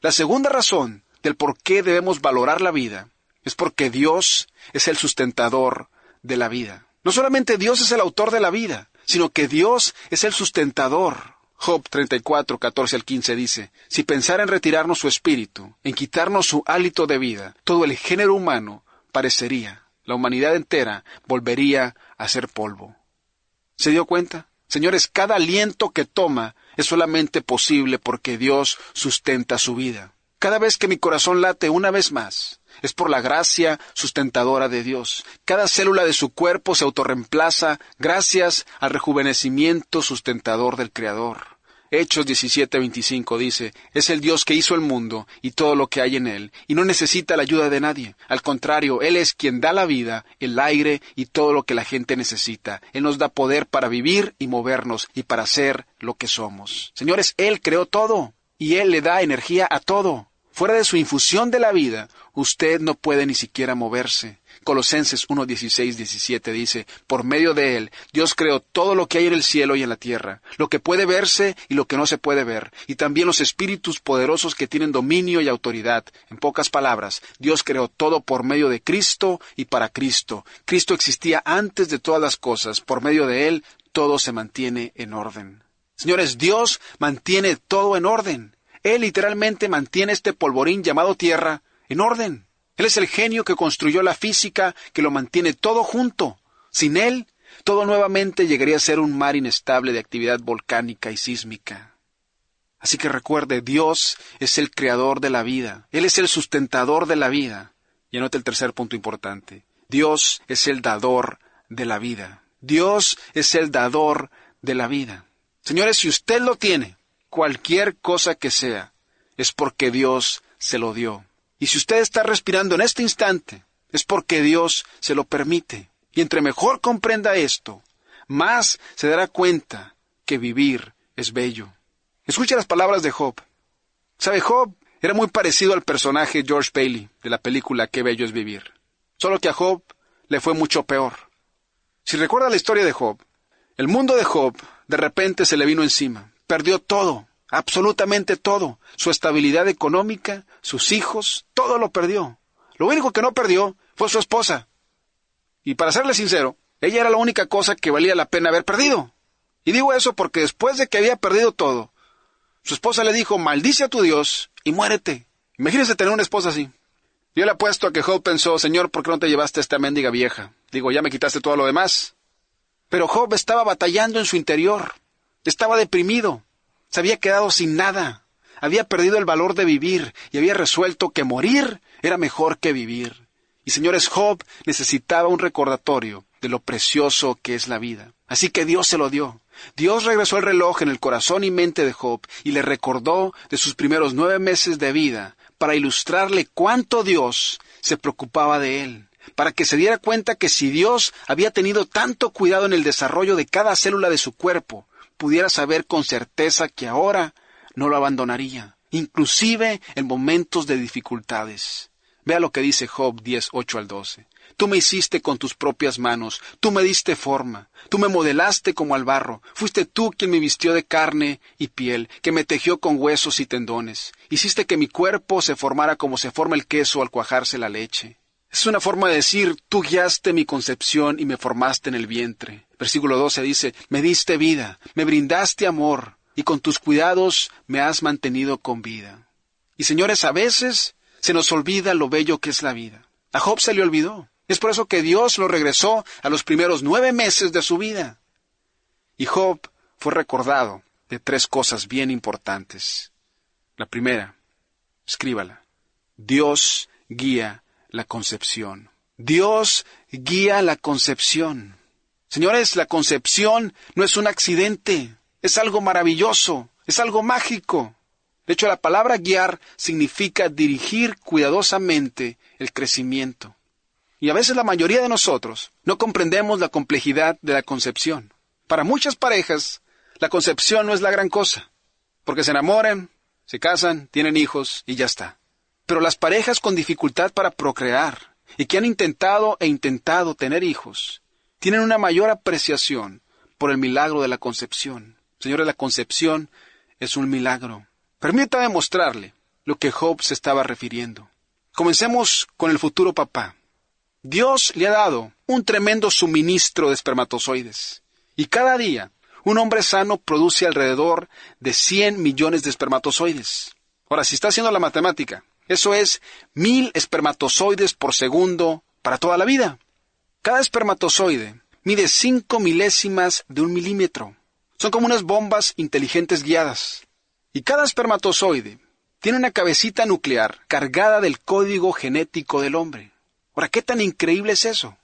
La segunda razón del por qué debemos valorar la vida es porque Dios es el sustentador de la vida. No solamente Dios es el autor de la vida, sino que Dios es el sustentador. Job 34:14-15 dice: si pensara en retirarnos su espíritu, en quitarnos su hálito de vida, todo el género humano parecería, la humanidad entera volvería a ser polvo. ¿Se dio cuenta? Señores, cada aliento que toma es solamente posible porque Dios sustenta su vida. Cada vez que mi corazón late una vez más, es por la gracia sustentadora de Dios. Cada célula de su cuerpo se autorreemplaza gracias al rejuvenecimiento sustentador del Creador. Hechos 17:25 dice: es el Dios que hizo el mundo y todo lo que hay en él, y no necesita la ayuda de nadie. Al contrario, Él es quien da la vida, el aire y todo lo que la gente necesita. Él nos da poder para vivir y movernos y para ser lo que somos. Señores, Él creó todo y Él le da energía a todo. Fuera de su infusión de la vida, usted no puede ni siquiera moverse. Colosenses 1:16-17 dice: por medio de Él, Dios creó todo lo que hay en el cielo y en la tierra, lo que puede verse y lo que no se puede ver, y también los espíritus poderosos que tienen dominio y autoridad. En pocas palabras, Dios creó todo por medio de Cristo y para Cristo. Cristo existía antes de todas las cosas. Por medio de Él, todo se mantiene en orden. Señores, Dios mantiene todo en orden. Él literalmente mantiene este polvorín llamado tierra en orden. Él es el genio que construyó la física, que lo mantiene todo junto. Sin Él, todo nuevamente llegaría a ser un mar inestable de actividad volcánica y sísmica. Así que recuerde, Dios es el creador de la vida. Él es el sustentador de la vida. Y anote el tercer punto importante: Dios es el dador de la vida. Dios es el dador de la vida. Señores, si usted lo tiene, cualquier cosa que sea, es porque Dios se lo dio. Y si usted está respirando en este instante, es porque Dios se lo permite. Y entre mejor comprenda esto, más se dará cuenta que vivir es bello. Escuche las palabras de Job. ¿Sabe? Job era muy parecido al personaje George Bailey de la película Qué bello es vivir. Solo que a Job le fue mucho peor. Si recuerda la historia de Job, el mundo de Job de repente se le vino encima. Perdió todo. Absolutamente todo. Su estabilidad económica, sus hijos, todo lo perdió. Lo único que no perdió fue su esposa. Y para serle sincero, ella era la única cosa que valía la pena haber perdido. Y digo eso porque después de que había perdido todo, su esposa le dijo, maldice a tu Dios y muérete. Imagínese tener una esposa así. Yo le apuesto a que Job pensó, Señor, ¿por qué no te llevaste a esta mendiga vieja? Digo, ya me quitaste todo lo demás. Pero Job estaba batallando en su interior. Estaba deprimido. Se había quedado sin nada. Había perdido el valor de vivir y había resuelto que morir era mejor que vivir. Y señores, Job necesitaba un recordatorio de lo precioso que es la vida. Así que Dios se lo dio. Dios regresó el reloj en el corazón y mente de Job y le recordó de sus primeros 9 meses de vida para ilustrarle cuánto Dios se preocupaba de él, para que se diera cuenta que si Dios había tenido tanto cuidado en el desarrollo de cada célula de su cuerpo, pudiera saber con certeza que ahora no lo abandonaría, inclusive en momentos de dificultades. Vea lo que dice Job 10:8-12. Tú me hiciste con tus propias manos, tú me diste forma, tú me modelaste como al barro, fuiste tú quien me vistió de carne y piel, que me tejió con huesos y tendones. Hiciste que mi cuerpo se formara como se forma el queso al cuajarse la leche. Es una forma de decir, tú guiaste mi concepción y me formaste en el vientre. Versículo 12 dice, me diste vida, me brindaste amor, y con tus cuidados me has mantenido con vida. Y señores, a veces se nos olvida lo bello que es la vida. A Job se le olvidó. Es por eso que Dios lo regresó a los primeros 9 meses de su vida. Y Job fue recordado de 3 cosas bien importantes. La primera, escríbala. Dios guía la concepción. Dios guía la concepción. Señores, la concepción no es un accidente, es algo maravilloso, es algo mágico. De hecho, la palabra guiar significa dirigir cuidadosamente el crecimiento. Y a veces la mayoría de nosotros no comprendemos la complejidad de la concepción. Para muchas parejas, la concepción no es la gran cosa, porque se enamoran, se casan, tienen hijos y ya está. Pero las parejas con dificultad para procrear y que han intentado tener hijos, tienen una mayor apreciación por el milagro de la concepción. Señores, la concepción es un milagro. Permítame mostrarle lo que Job se estaba refiriendo. Comencemos con el futuro papá. Dios le ha dado un tremendo suministro de espermatozoides. Y cada día, un hombre sano produce alrededor de 100 millones de espermatozoides. Ahora, si está haciendo la matemática, eso es 1000 espermatozoides por segundo para toda la vida. Cada espermatozoide mide 5 milésimas de 1 milímetro. Son como unas bombas inteligentes guiadas. Y cada espermatozoide tiene una cabecita nuclear cargada del código genético del hombre. Ahora, ¿qué tan increíble es eso?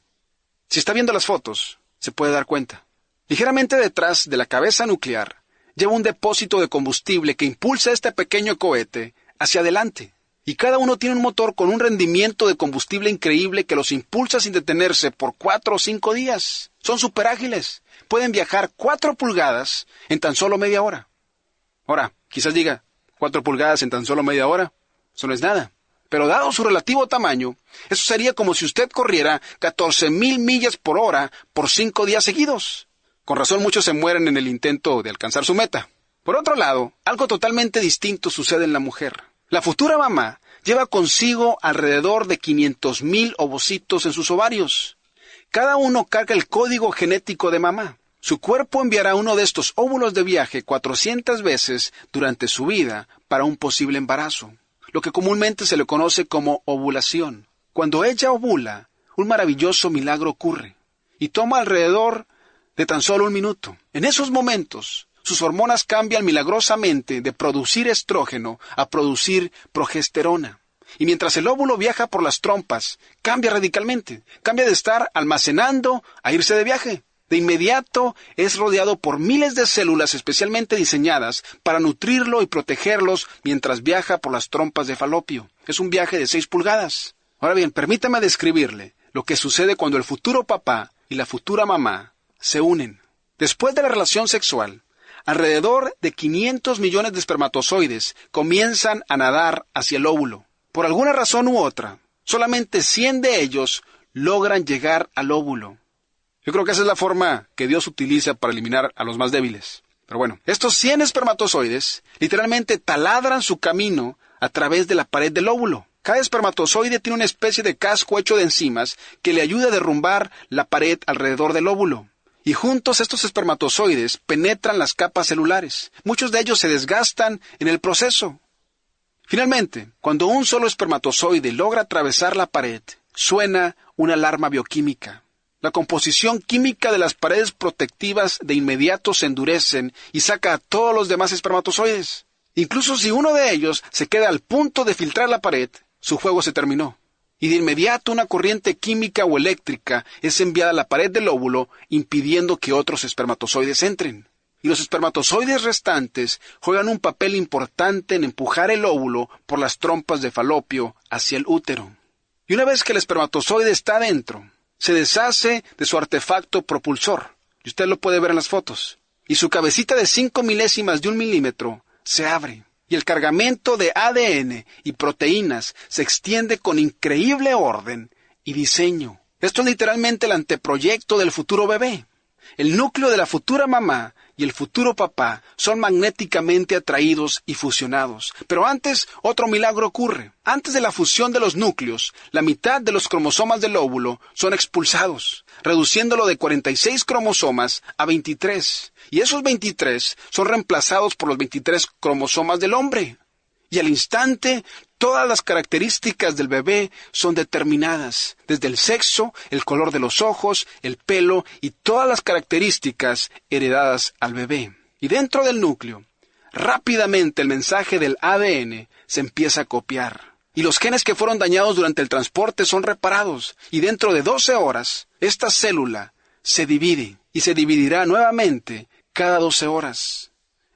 Si está viendo las fotos, se puede dar cuenta. Ligeramente detrás de la cabeza nuclear lleva un depósito de combustible que impulsa este pequeño cohete hacia adelante. Y cada uno tiene un motor con un rendimiento de combustible increíble que los impulsa sin detenerse por 4 o 5 días. Son súper ágiles. Pueden viajar 4 pulgadas en tan solo media hora. Ahora, quizás diga, 4 pulgadas en tan solo media hora, eso no es nada. Pero dado su relativo tamaño, eso sería como si usted corriera 14,000 millas por hora por 5 días seguidos. Con razón muchos se mueren en el intento de alcanzar su meta. Por otro lado, algo totalmente distinto sucede en la mujer. La futura mamá lleva consigo alrededor de 500,000 ovocitos en sus ovarios. Cada uno carga el código genético de mamá. Su cuerpo enviará uno de estos óvulos de viaje 400 veces durante su vida para un posible embarazo, lo que comúnmente se le conoce como ovulación. Cuando ella ovula, un maravilloso milagro ocurre y toma alrededor de tan solo 1 minuto. En esos momentos, sus hormonas cambian milagrosamente de producir estrógeno a producir progesterona. Y mientras el óvulo viaja por las trompas, cambia radicalmente. Cambia de estar almacenando a irse de viaje. De inmediato es rodeado por miles de células especialmente diseñadas para nutrirlo y protegerlos mientras viaja por las trompas de Falopio. Es un viaje de 6 pulgadas. Ahora bien, permítame describirle lo que sucede cuando el futuro papá y la futura mamá se unen. Después de la relación sexual, alrededor de 500 millones de espermatozoides comienzan a nadar hacia el óvulo. Por alguna razón u otra, solamente 100 de ellos logran llegar al óvulo. Yo creo que esa es la forma que Dios utiliza para eliminar a los más débiles. Pero bueno, estos 100 espermatozoides literalmente taladran su camino a través de la pared del óvulo. Cada espermatozoide tiene una especie de casco hecho de enzimas que le ayuda a derrumbar la pared alrededor del óvulo. Y juntos estos espermatozoides penetran las capas celulares. Muchos de ellos se desgastan en el proceso. Finalmente, cuando un solo espermatozoide logra atravesar la pared, suena una alarma bioquímica. La composición química de las paredes protectivas de inmediato se endurecen y saca a todos los demás espermatozoides. Incluso si uno de ellos se queda al punto de filtrar la pared, su juego se terminó. Y de inmediato una corriente química o eléctrica es enviada a la pared del óvulo, impidiendo que otros espermatozoides entren. Y los espermatozoides restantes juegan un papel importante en empujar el óvulo por las trompas de Falopio hacia el útero. Y una vez que el espermatozoide está adentro, se deshace de su artefacto propulsor. Y usted lo puede ver en las fotos. Y su cabecita de 5 milésimas de 1 milímetro se abre. Y el cargamento de ADN y proteínas se extiende con increíble orden y diseño. Esto es literalmente el anteproyecto del futuro bebé. El núcleo de la futura mamá y el futuro papá son magnéticamente atraídos y fusionados. Pero antes, otro milagro ocurre. Antes de la fusión de los núcleos, la mitad de los cromosomas del óvulo son expulsados, reduciéndolo de 46 cromosomas a 23. Y esos 23 son reemplazados por los 23 cromosomas del hombre. Y al instante, todas las características del bebé son determinadas, desde el sexo, el color de los ojos, el pelo y todas las características heredadas al bebé. Y dentro del núcleo, rápidamente el mensaje del ADN se empieza a copiar. Y los genes que fueron dañados durante el transporte son reparados. Y dentro de 12 horas, esta célula se divide y se dividirá nuevamente cada 12 horas.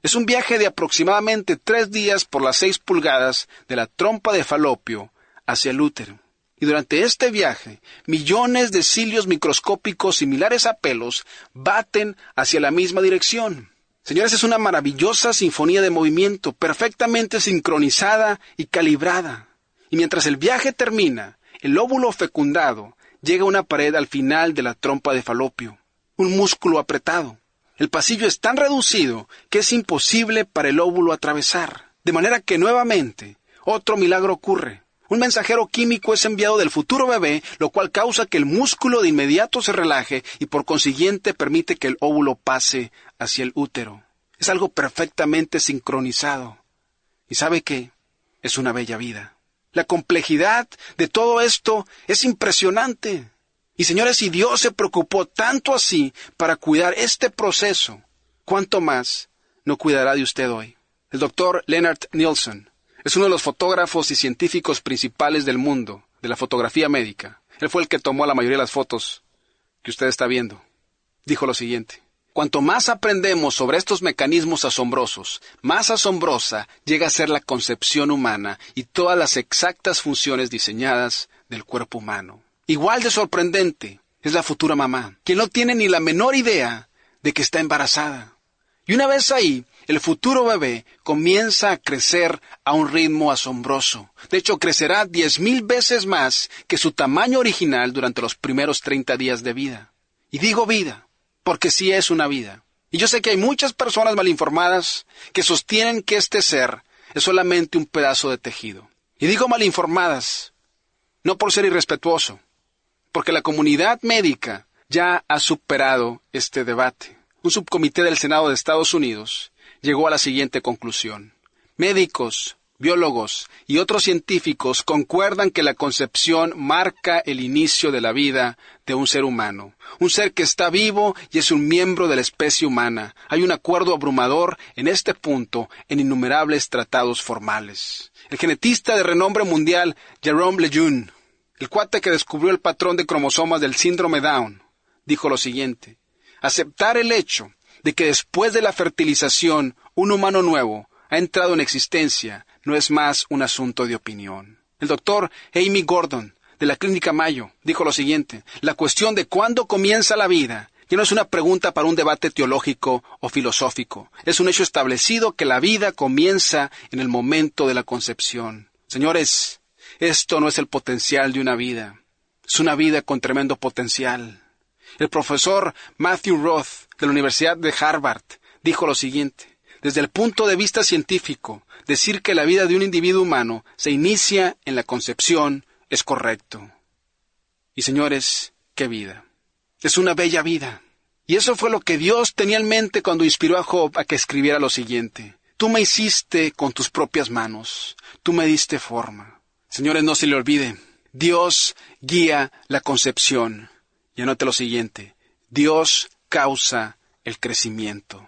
Es un viaje de aproximadamente 3 días por las 6 pulgadas de la trompa de Falopio hacia el útero. Y durante este viaje, millones de cilios microscópicos similares a pelos baten hacia la misma dirección. Señores, es una maravillosa sinfonía de movimiento, perfectamente sincronizada y calibrada. Y mientras el viaje termina, el óvulo fecundado llega a una pared al final de la trompa de Falopio, un músculo apretado. El pasillo es tan reducido que es imposible para el óvulo atravesar. De manera que nuevamente, otro milagro ocurre. Un mensajero químico es enviado del futuro bebé, lo cual causa que el músculo de inmediato se relaje y por consiguiente permite que el óvulo pase hacia el útero. Es algo perfectamente sincronizado. ¿Y sabe qué? Es una bella vida. La complejidad de todo esto es impresionante. Y señores, si Dios se preocupó tanto así para cuidar este proceso, ¿cuánto más no cuidará de usted hoy? El doctor Lennart Nilsson es uno de los fotógrafos y científicos principales del mundo de la fotografía médica. Él fue el que tomó la mayoría de las fotos que usted está viendo. Dijo lo siguiente: cuanto más aprendemos sobre estos mecanismos asombrosos, más asombrosa llega a ser la concepción humana y todas las exactas funciones diseñadas del cuerpo humano. Igual de sorprendente es la futura mamá, quien no tiene ni la menor idea de que está embarazada. Y una vez ahí, el futuro bebé comienza a crecer a un ritmo asombroso. De hecho, crecerá 10,000 veces más que su tamaño original durante los primeros 30 días de vida. Y digo vida, porque sí es una vida. Y yo sé que hay muchas personas malinformadas que sostienen que este ser es solamente un pedazo de tejido. Y digo malinformadas, no por ser irrespetuoso, porque la comunidad médica ya ha superado este debate. Un subcomité del Senado de Estados Unidos llegó a la siguiente conclusión: médicos, biólogos y otros científicos concuerdan que la concepción marca el inicio de la vida de un ser humano, un ser que está vivo y es un miembro de la especie humana. Hay un acuerdo abrumador en este punto en innumerables tratados formales. El genetista de renombre mundial Jerome Lejeune, el cuate que descubrió el patrón de cromosomas del síndrome Down, dijo lo siguiente: aceptar el hecho de que después de la fertilización un humano nuevo ha entrado en existencia no es más un asunto de opinión. El doctor Amy Gordon, de la Clínica Mayo, dijo lo siguiente: la cuestión de cuándo comienza la vida ya no es una pregunta para un debate teológico o filosófico. Es un hecho establecido que la vida comienza en el momento de la concepción. Señores, esto no es el potencial de una vida. Es una vida con tremendo potencial. El profesor Matthew Roth, de la Universidad de Harvard, dijo lo siguiente: desde el punto de vista científico, decir que la vida de un individuo humano se inicia en la concepción es correcto. Y señores, qué vida. Es una bella vida. Y eso fue lo que Dios tenía en mente cuando inspiró a Job a que escribiera lo siguiente: tú me hiciste con tus propias manos, tú me diste forma. Señores, no se le olvide, Dios guía la concepción. Y anote lo siguiente: Dios causa el crecimiento.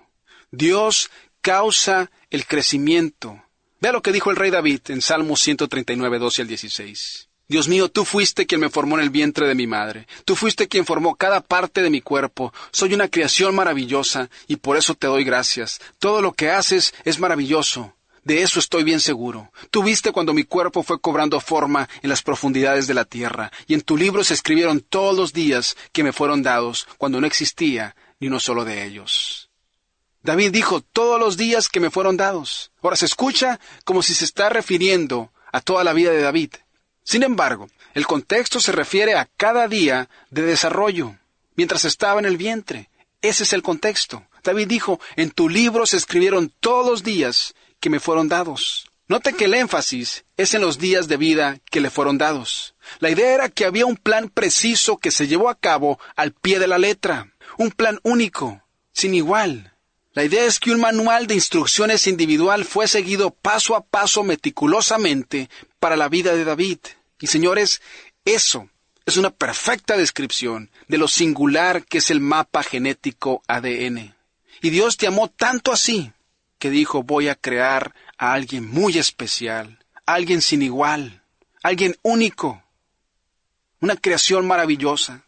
Dios causa el crecimiento. Vea lo que dijo el rey David en Salmos 139, 12 al 16. Dios mío, tú fuiste quien me formó en el vientre de mi madre. Tú fuiste quien formó cada parte de mi cuerpo. Soy una creación maravillosa y por eso te doy gracias. Todo lo que haces es maravilloso. De eso estoy bien seguro. Tú viste cuando mi cuerpo fue cobrando forma en las profundidades de la tierra, y en tu libro se escribieron todos los días que me fueron dados, cuando no existía ni uno solo de ellos. David dijo, todos los días que me fueron dados. Ahora se escucha como si se está refiriendo a toda la vida de David. Sin embargo, el contexto se refiere a cada día de desarrollo, mientras estaba en el vientre. Ese es el contexto. David dijo, en tu libro se escribieron todos los días que me fueron dados. Note que el énfasis es en los días de vida que le fueron dados. La idea era que había un plan preciso que se llevó a cabo al pie de la letra. Un plan único, sin igual. La idea es que un manual de instrucciones individual fue seguido paso a paso meticulosamente para la vida de David. Y señores, eso es una perfecta descripción de lo singular que es el mapa genético ADN. Y Dios te amó tanto así, que dijo, voy a crear a alguien muy especial, alguien sin igual, alguien único, una creación maravillosa.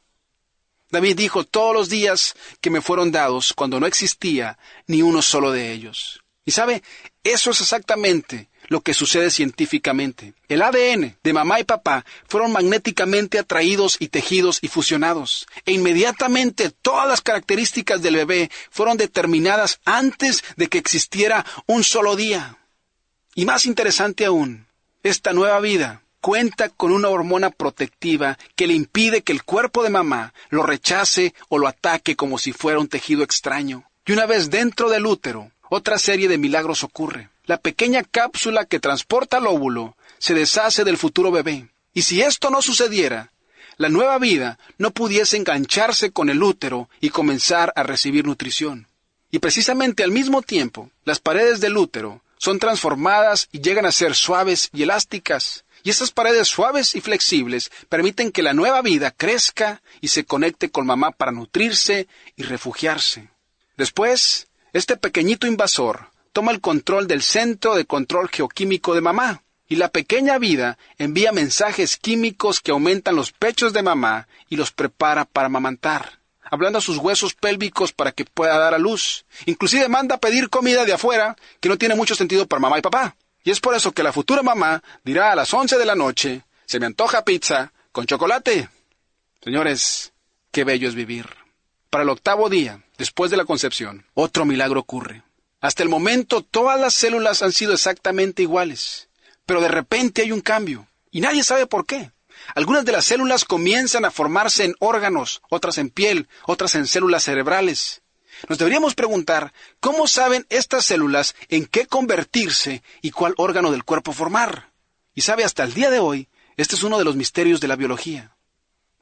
David dijo, todos los días que me fueron dados, cuando no existía ni uno solo de ellos. Y sabe, eso es exactamente lo que sucede científicamente. El ADN de mamá y papá fueron magnéticamente atraídos y tejidos y fusionados. E inmediatamente todas las características del bebé fueron determinadas antes de que existiera un solo día. Y más interesante aún, esta nueva vida cuenta con una hormona protectiva que le impide que el cuerpo de mamá lo rechace o lo ataque como si fuera un tejido extraño. Y una vez dentro del útero, otra serie de milagros ocurre. La pequeña cápsula que transporta el óvulo se deshace del futuro bebé. Y si esto no sucediera, la nueva vida no pudiese engancharse con el útero y comenzar a recibir nutrición. Y precisamente al mismo tiempo, las paredes del útero son transformadas y llegan a ser suaves y elásticas. Y esas paredes suaves y flexibles permiten que la nueva vida crezca y se conecte con mamá para nutrirse y refugiarse. Después, este pequeñito invasor toma el control del centro de control geoquímico de mamá, y la pequeña vida envía mensajes químicos que aumentan los pechos de mamá y los prepara para amamantar, hablando a sus huesos pélvicos para que pueda dar a luz. Inclusive manda a pedir comida de afuera, que no tiene mucho sentido para mamá y papá. Y es por eso que la futura mamá dirá a las 11 de la noche, se me antoja pizza con chocolate. Señores, qué bello es vivir. Para el 8º día, después de la concepción, otro milagro ocurre. Hasta el momento, todas las células han sido exactamente iguales, pero de repente hay un cambio, y nadie sabe por qué. Algunas de las células comienzan a formarse en órganos, otras en piel, otras en células cerebrales. Nos deberíamos preguntar, ¿cómo saben estas células en qué convertirse y cuál órgano del cuerpo formar? Y sabe, hasta el día de hoy, este es uno de los misterios de la biología.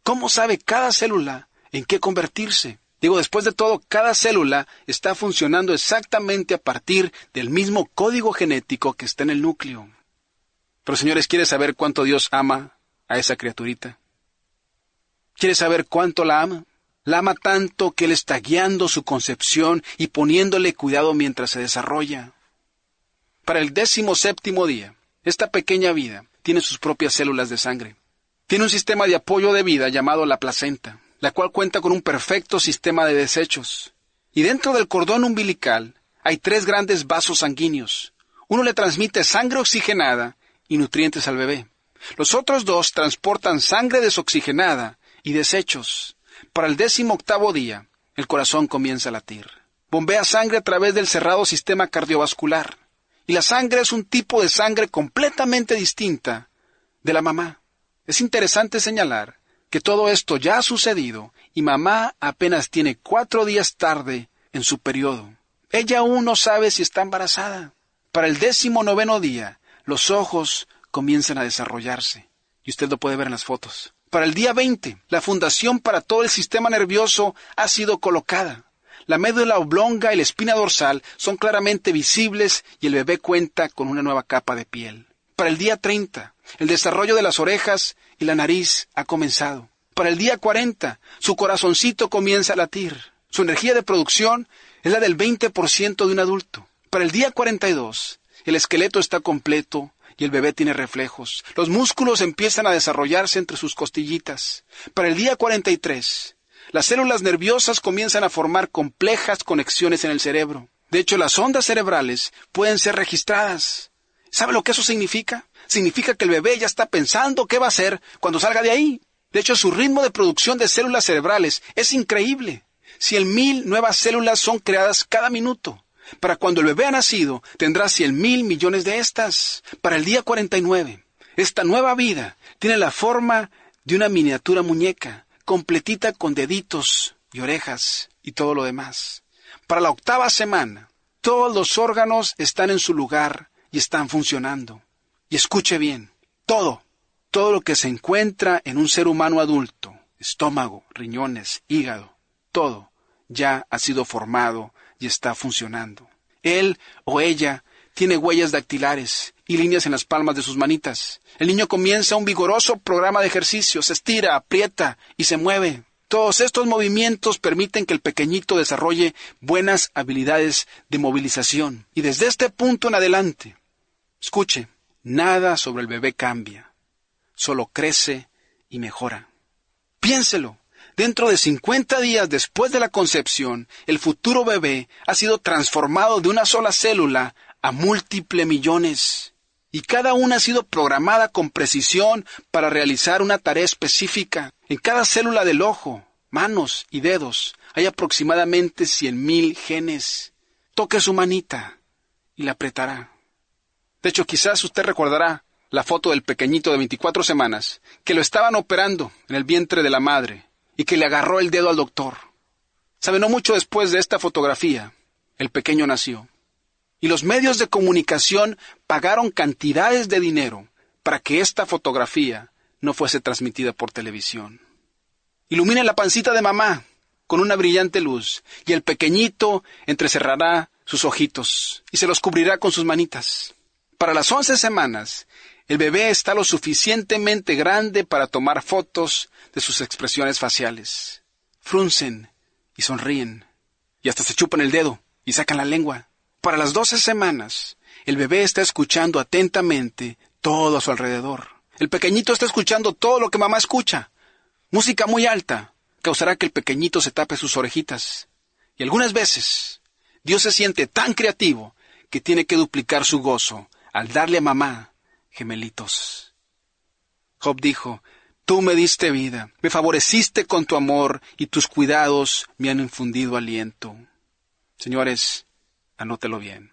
¿Cómo sabe cada célula en qué convertirse? Digo, después de todo, cada célula está funcionando exactamente a partir del mismo código genético que está en el núcleo. Pero, señores, ¿quiere saber cuánto Dios ama a esa criaturita? ¿Quiere saber cuánto la ama? La ama tanto que Él está guiando su concepción y poniéndole cuidado mientras se desarrolla. Para el 17º día, esta pequeña vida tiene sus propias células de sangre. Tiene un sistema de apoyo de vida llamado la placenta, la cual cuenta con un perfecto sistema de desechos. Y dentro del cordón umbilical hay 3 grandes vasos sanguíneos. Uno le transmite sangre oxigenada y nutrientes al bebé. Los otros 2 transportan sangre desoxigenada y desechos. Para el 18º día, el corazón comienza a latir. Bombea sangre a través del cerrado sistema cardiovascular. Y la sangre es un tipo de sangre completamente distinta de la mamá. Es interesante señalar que todo esto ya ha sucedido y mamá apenas tiene 4 días tarde en su periodo. Ella aún no sabe si está embarazada. Para el 19º día, los ojos comienzan a desarrollarse. Y usted lo puede ver en las fotos. Para el día 20, la fundación para todo el sistema nervioso ha sido colocada. La médula oblonga y la espina dorsal son claramente visibles y el bebé cuenta con una nueva capa de piel. Para el día 30, el desarrollo de las orejas y la nariz ha comenzado. Para el día 40, su corazoncito comienza a latir. Su energía de producción es la del 20% de un adulto. Para el día 42, el esqueleto está completo y el bebé tiene reflejos. Los músculos empiezan a desarrollarse entre sus costillitas. Para el día 43, las células nerviosas comienzan a formar complejas conexiones en el cerebro. De hecho, las ondas cerebrales pueden ser registradas. ¿Sabe lo que eso significa? Significa que el bebé ya está pensando qué va a hacer cuando salga de ahí. De hecho, su ritmo de producción de células cerebrales es increíble. 100,000 nuevas células son creadas cada minuto. Para cuando el bebé ha nacido, tendrá 100,000 millones de estas. Para el día 49, esta nueva vida tiene la forma de una miniatura muñeca, completita con deditos y orejas y todo lo demás. Para la 8ª semana, todos los órganos están en su lugar y están funcionando. Y escuche bien, todo lo que se encuentra en un ser humano adulto, estómago, riñones, hígado, todo ya ha sido formado y está funcionando. Él o ella tiene huellas dactilares y líneas en las palmas de sus manitas. El niño comienza un vigoroso programa de ejercicio, se estira, aprieta y se mueve. Todos estos movimientos permiten que el pequeñito desarrolle buenas habilidades de movilización. Y desde este punto en adelante, escuche, nada sobre el bebé cambia, solo crece y mejora. Piénselo. Dentro de 50 días después de la concepción, el futuro bebé ha sido transformado de una sola célula a múltiples millones. Y cada una ha sido programada con precisión para realizar una tarea específica. En cada célula del ojo, manos y dedos hay aproximadamente 100,000 genes. Toque su manita y la apretará. De hecho, quizás usted recordará la foto del pequeñito de 24 semanas que lo estaban operando en el vientre de la madre y que le agarró el dedo al doctor. ¿Sabe? No mucho después de esta fotografía, el pequeño nació. Y los medios de comunicación pagaron cantidades de dinero para que esta fotografía no fuese transmitida por televisión. Ilumine la pancita de mamá con una brillante luz y el pequeñito entrecerrará sus ojitos y se los cubrirá con sus manitas. Para las 11 semanas, el bebé está lo suficientemente grande para tomar fotos de sus expresiones faciales. Fruncen y sonríen y hasta se chupan el dedo y sacan la lengua. Para las 12 semanas, el bebé está escuchando atentamente todo a su alrededor. El pequeñito está escuchando todo lo que mamá escucha. Música muy alta causará que el pequeñito se tape sus orejitas. Y algunas veces, Dios se siente tan creativo que tiene que duplicar su gozo al darle a mamá gemelitos. Job dijo, tú me diste vida, me favoreciste con tu amor y tus cuidados me han infundido aliento. Señores, anótelo bien.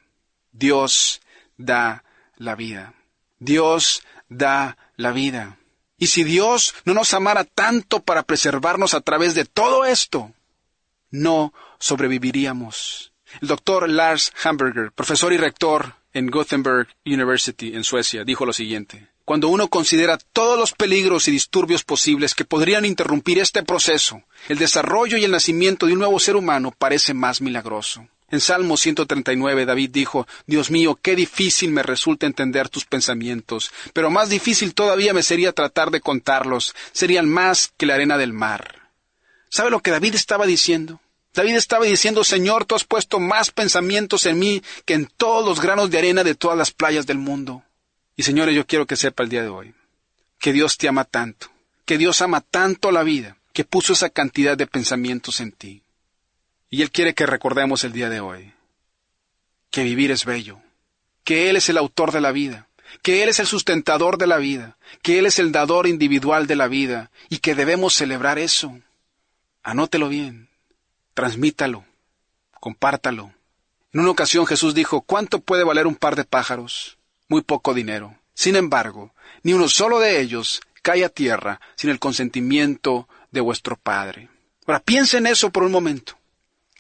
Dios da la vida. Dios da la vida. Y si Dios no nos amara tanto para preservarnos a través de todo esto, no sobreviviríamos. El doctor Lars Hamburger, profesor y rector en Gothenburg University en Suecia, dijo lo siguiente: cuando uno considera todos los peligros y disturbios posibles que podrían interrumpir este proceso, el desarrollo y el nacimiento de un nuevo ser humano parece más milagroso. En Salmo 139, David dijo, Dios mío, qué difícil me resulta entender tus pensamientos, pero más difícil todavía me sería tratar de contarlos, serían más que la arena del mar. ¿Sabe lo que David estaba diciendo? David estaba diciendo, Señor, tú has puesto más pensamientos en mí que en todos los granos de arena de todas las playas del mundo. Y señores, yo quiero que sepa el día de hoy que Dios te ama tanto, que Dios ama tanto la vida, que puso esa cantidad de pensamientos en ti. Y Él quiere que recordemos el día de hoy que vivir es bello, que Él es el autor de la vida, que Él es el sustentador de la vida, que Él es el dador individual de la vida y que debemos celebrar eso. Anótelo bien, transmítalo, compártalo. En una ocasión Jesús dijo, ¿cuánto puede valer un par de pájaros? Muy poco dinero. Sin embargo, ni uno solo de ellos cae a tierra sin el consentimiento de vuestro Padre. Ahora, piensa en eso por un momento.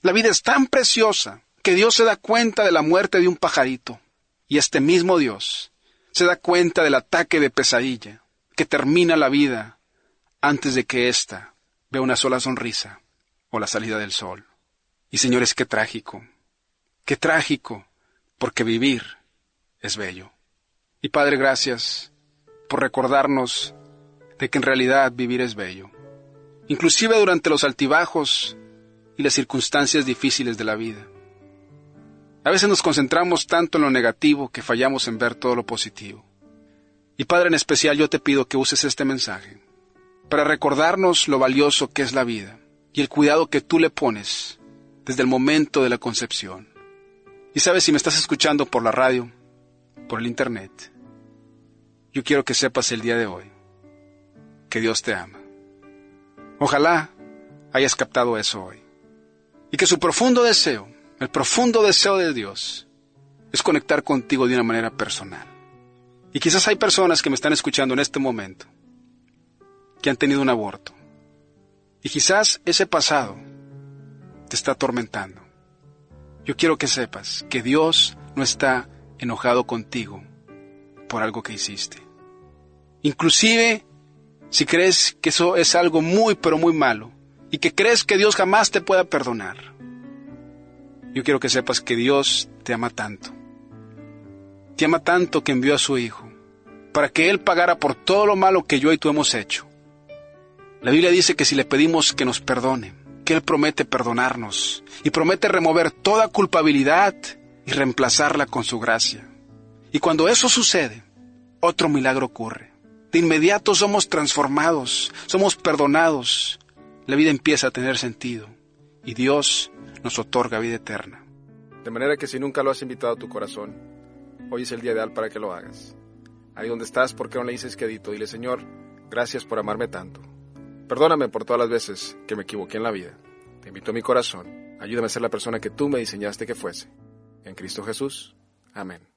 La vida es tan preciosa que Dios se da cuenta de la muerte de un pajarito, y este mismo Dios se da cuenta del ataque de pesadilla que termina la vida antes de que ésta vea una sola sonrisa o la salida del sol. Y señores, qué trágico, porque vivir es bello. Y Padre, gracias por recordarnos de que en realidad vivir es bello, inclusive durante los altibajos y las circunstancias difíciles de la vida. A veces nos concentramos tanto en lo negativo que fallamos en ver todo lo positivo. Y Padre, en especial yo te pido que uses este mensaje para recordarnos lo valioso que es la vida y el cuidado que tú le pones desde el momento de la concepción. Y sabes, si me estás escuchando por la radio, por el internet, yo quiero que sepas el día de hoy que Dios te ama. Ojalá hayas captado eso hoy. Y que su profundo deseo, el profundo deseo de Dios, es conectar contigo de una manera personal. Y quizás hay personas que me están escuchando en este momento que han tenido un aborto. Y quizás ese pasado te está atormentando. Yo quiero que sepas que Dios no está enojado contigo por algo que hiciste. Inclusive si crees que eso es algo muy pero muy malo y que crees que Dios jamás te pueda perdonar, yo quiero que sepas que Dios te ama tanto. Te ama tanto que envió a su Hijo para que Él pagara por todo lo malo que yo y tú hemos hecho. La Biblia dice que si le pedimos que nos perdone, que Él promete perdonarnos y promete remover toda culpabilidad y reemplazarla con su gracia. Y cuando eso sucede, otro milagro ocurre. De inmediato somos transformados, somos perdonados. La vida empieza a tener sentido y Dios nos otorga vida eterna. De manera que si nunca lo has invitado a tu corazón, hoy es el día ideal para que lo hagas. Ahí donde estás, ¿por qué no le dices quedito? Dile, Señor, gracias por amarme tanto. Perdóname por todas las veces que me equivoqué en la vida. Te invito a mi corazón. Ayúdame a ser la persona que tú me diseñaste que fuese. En Cristo Jesús. Amén.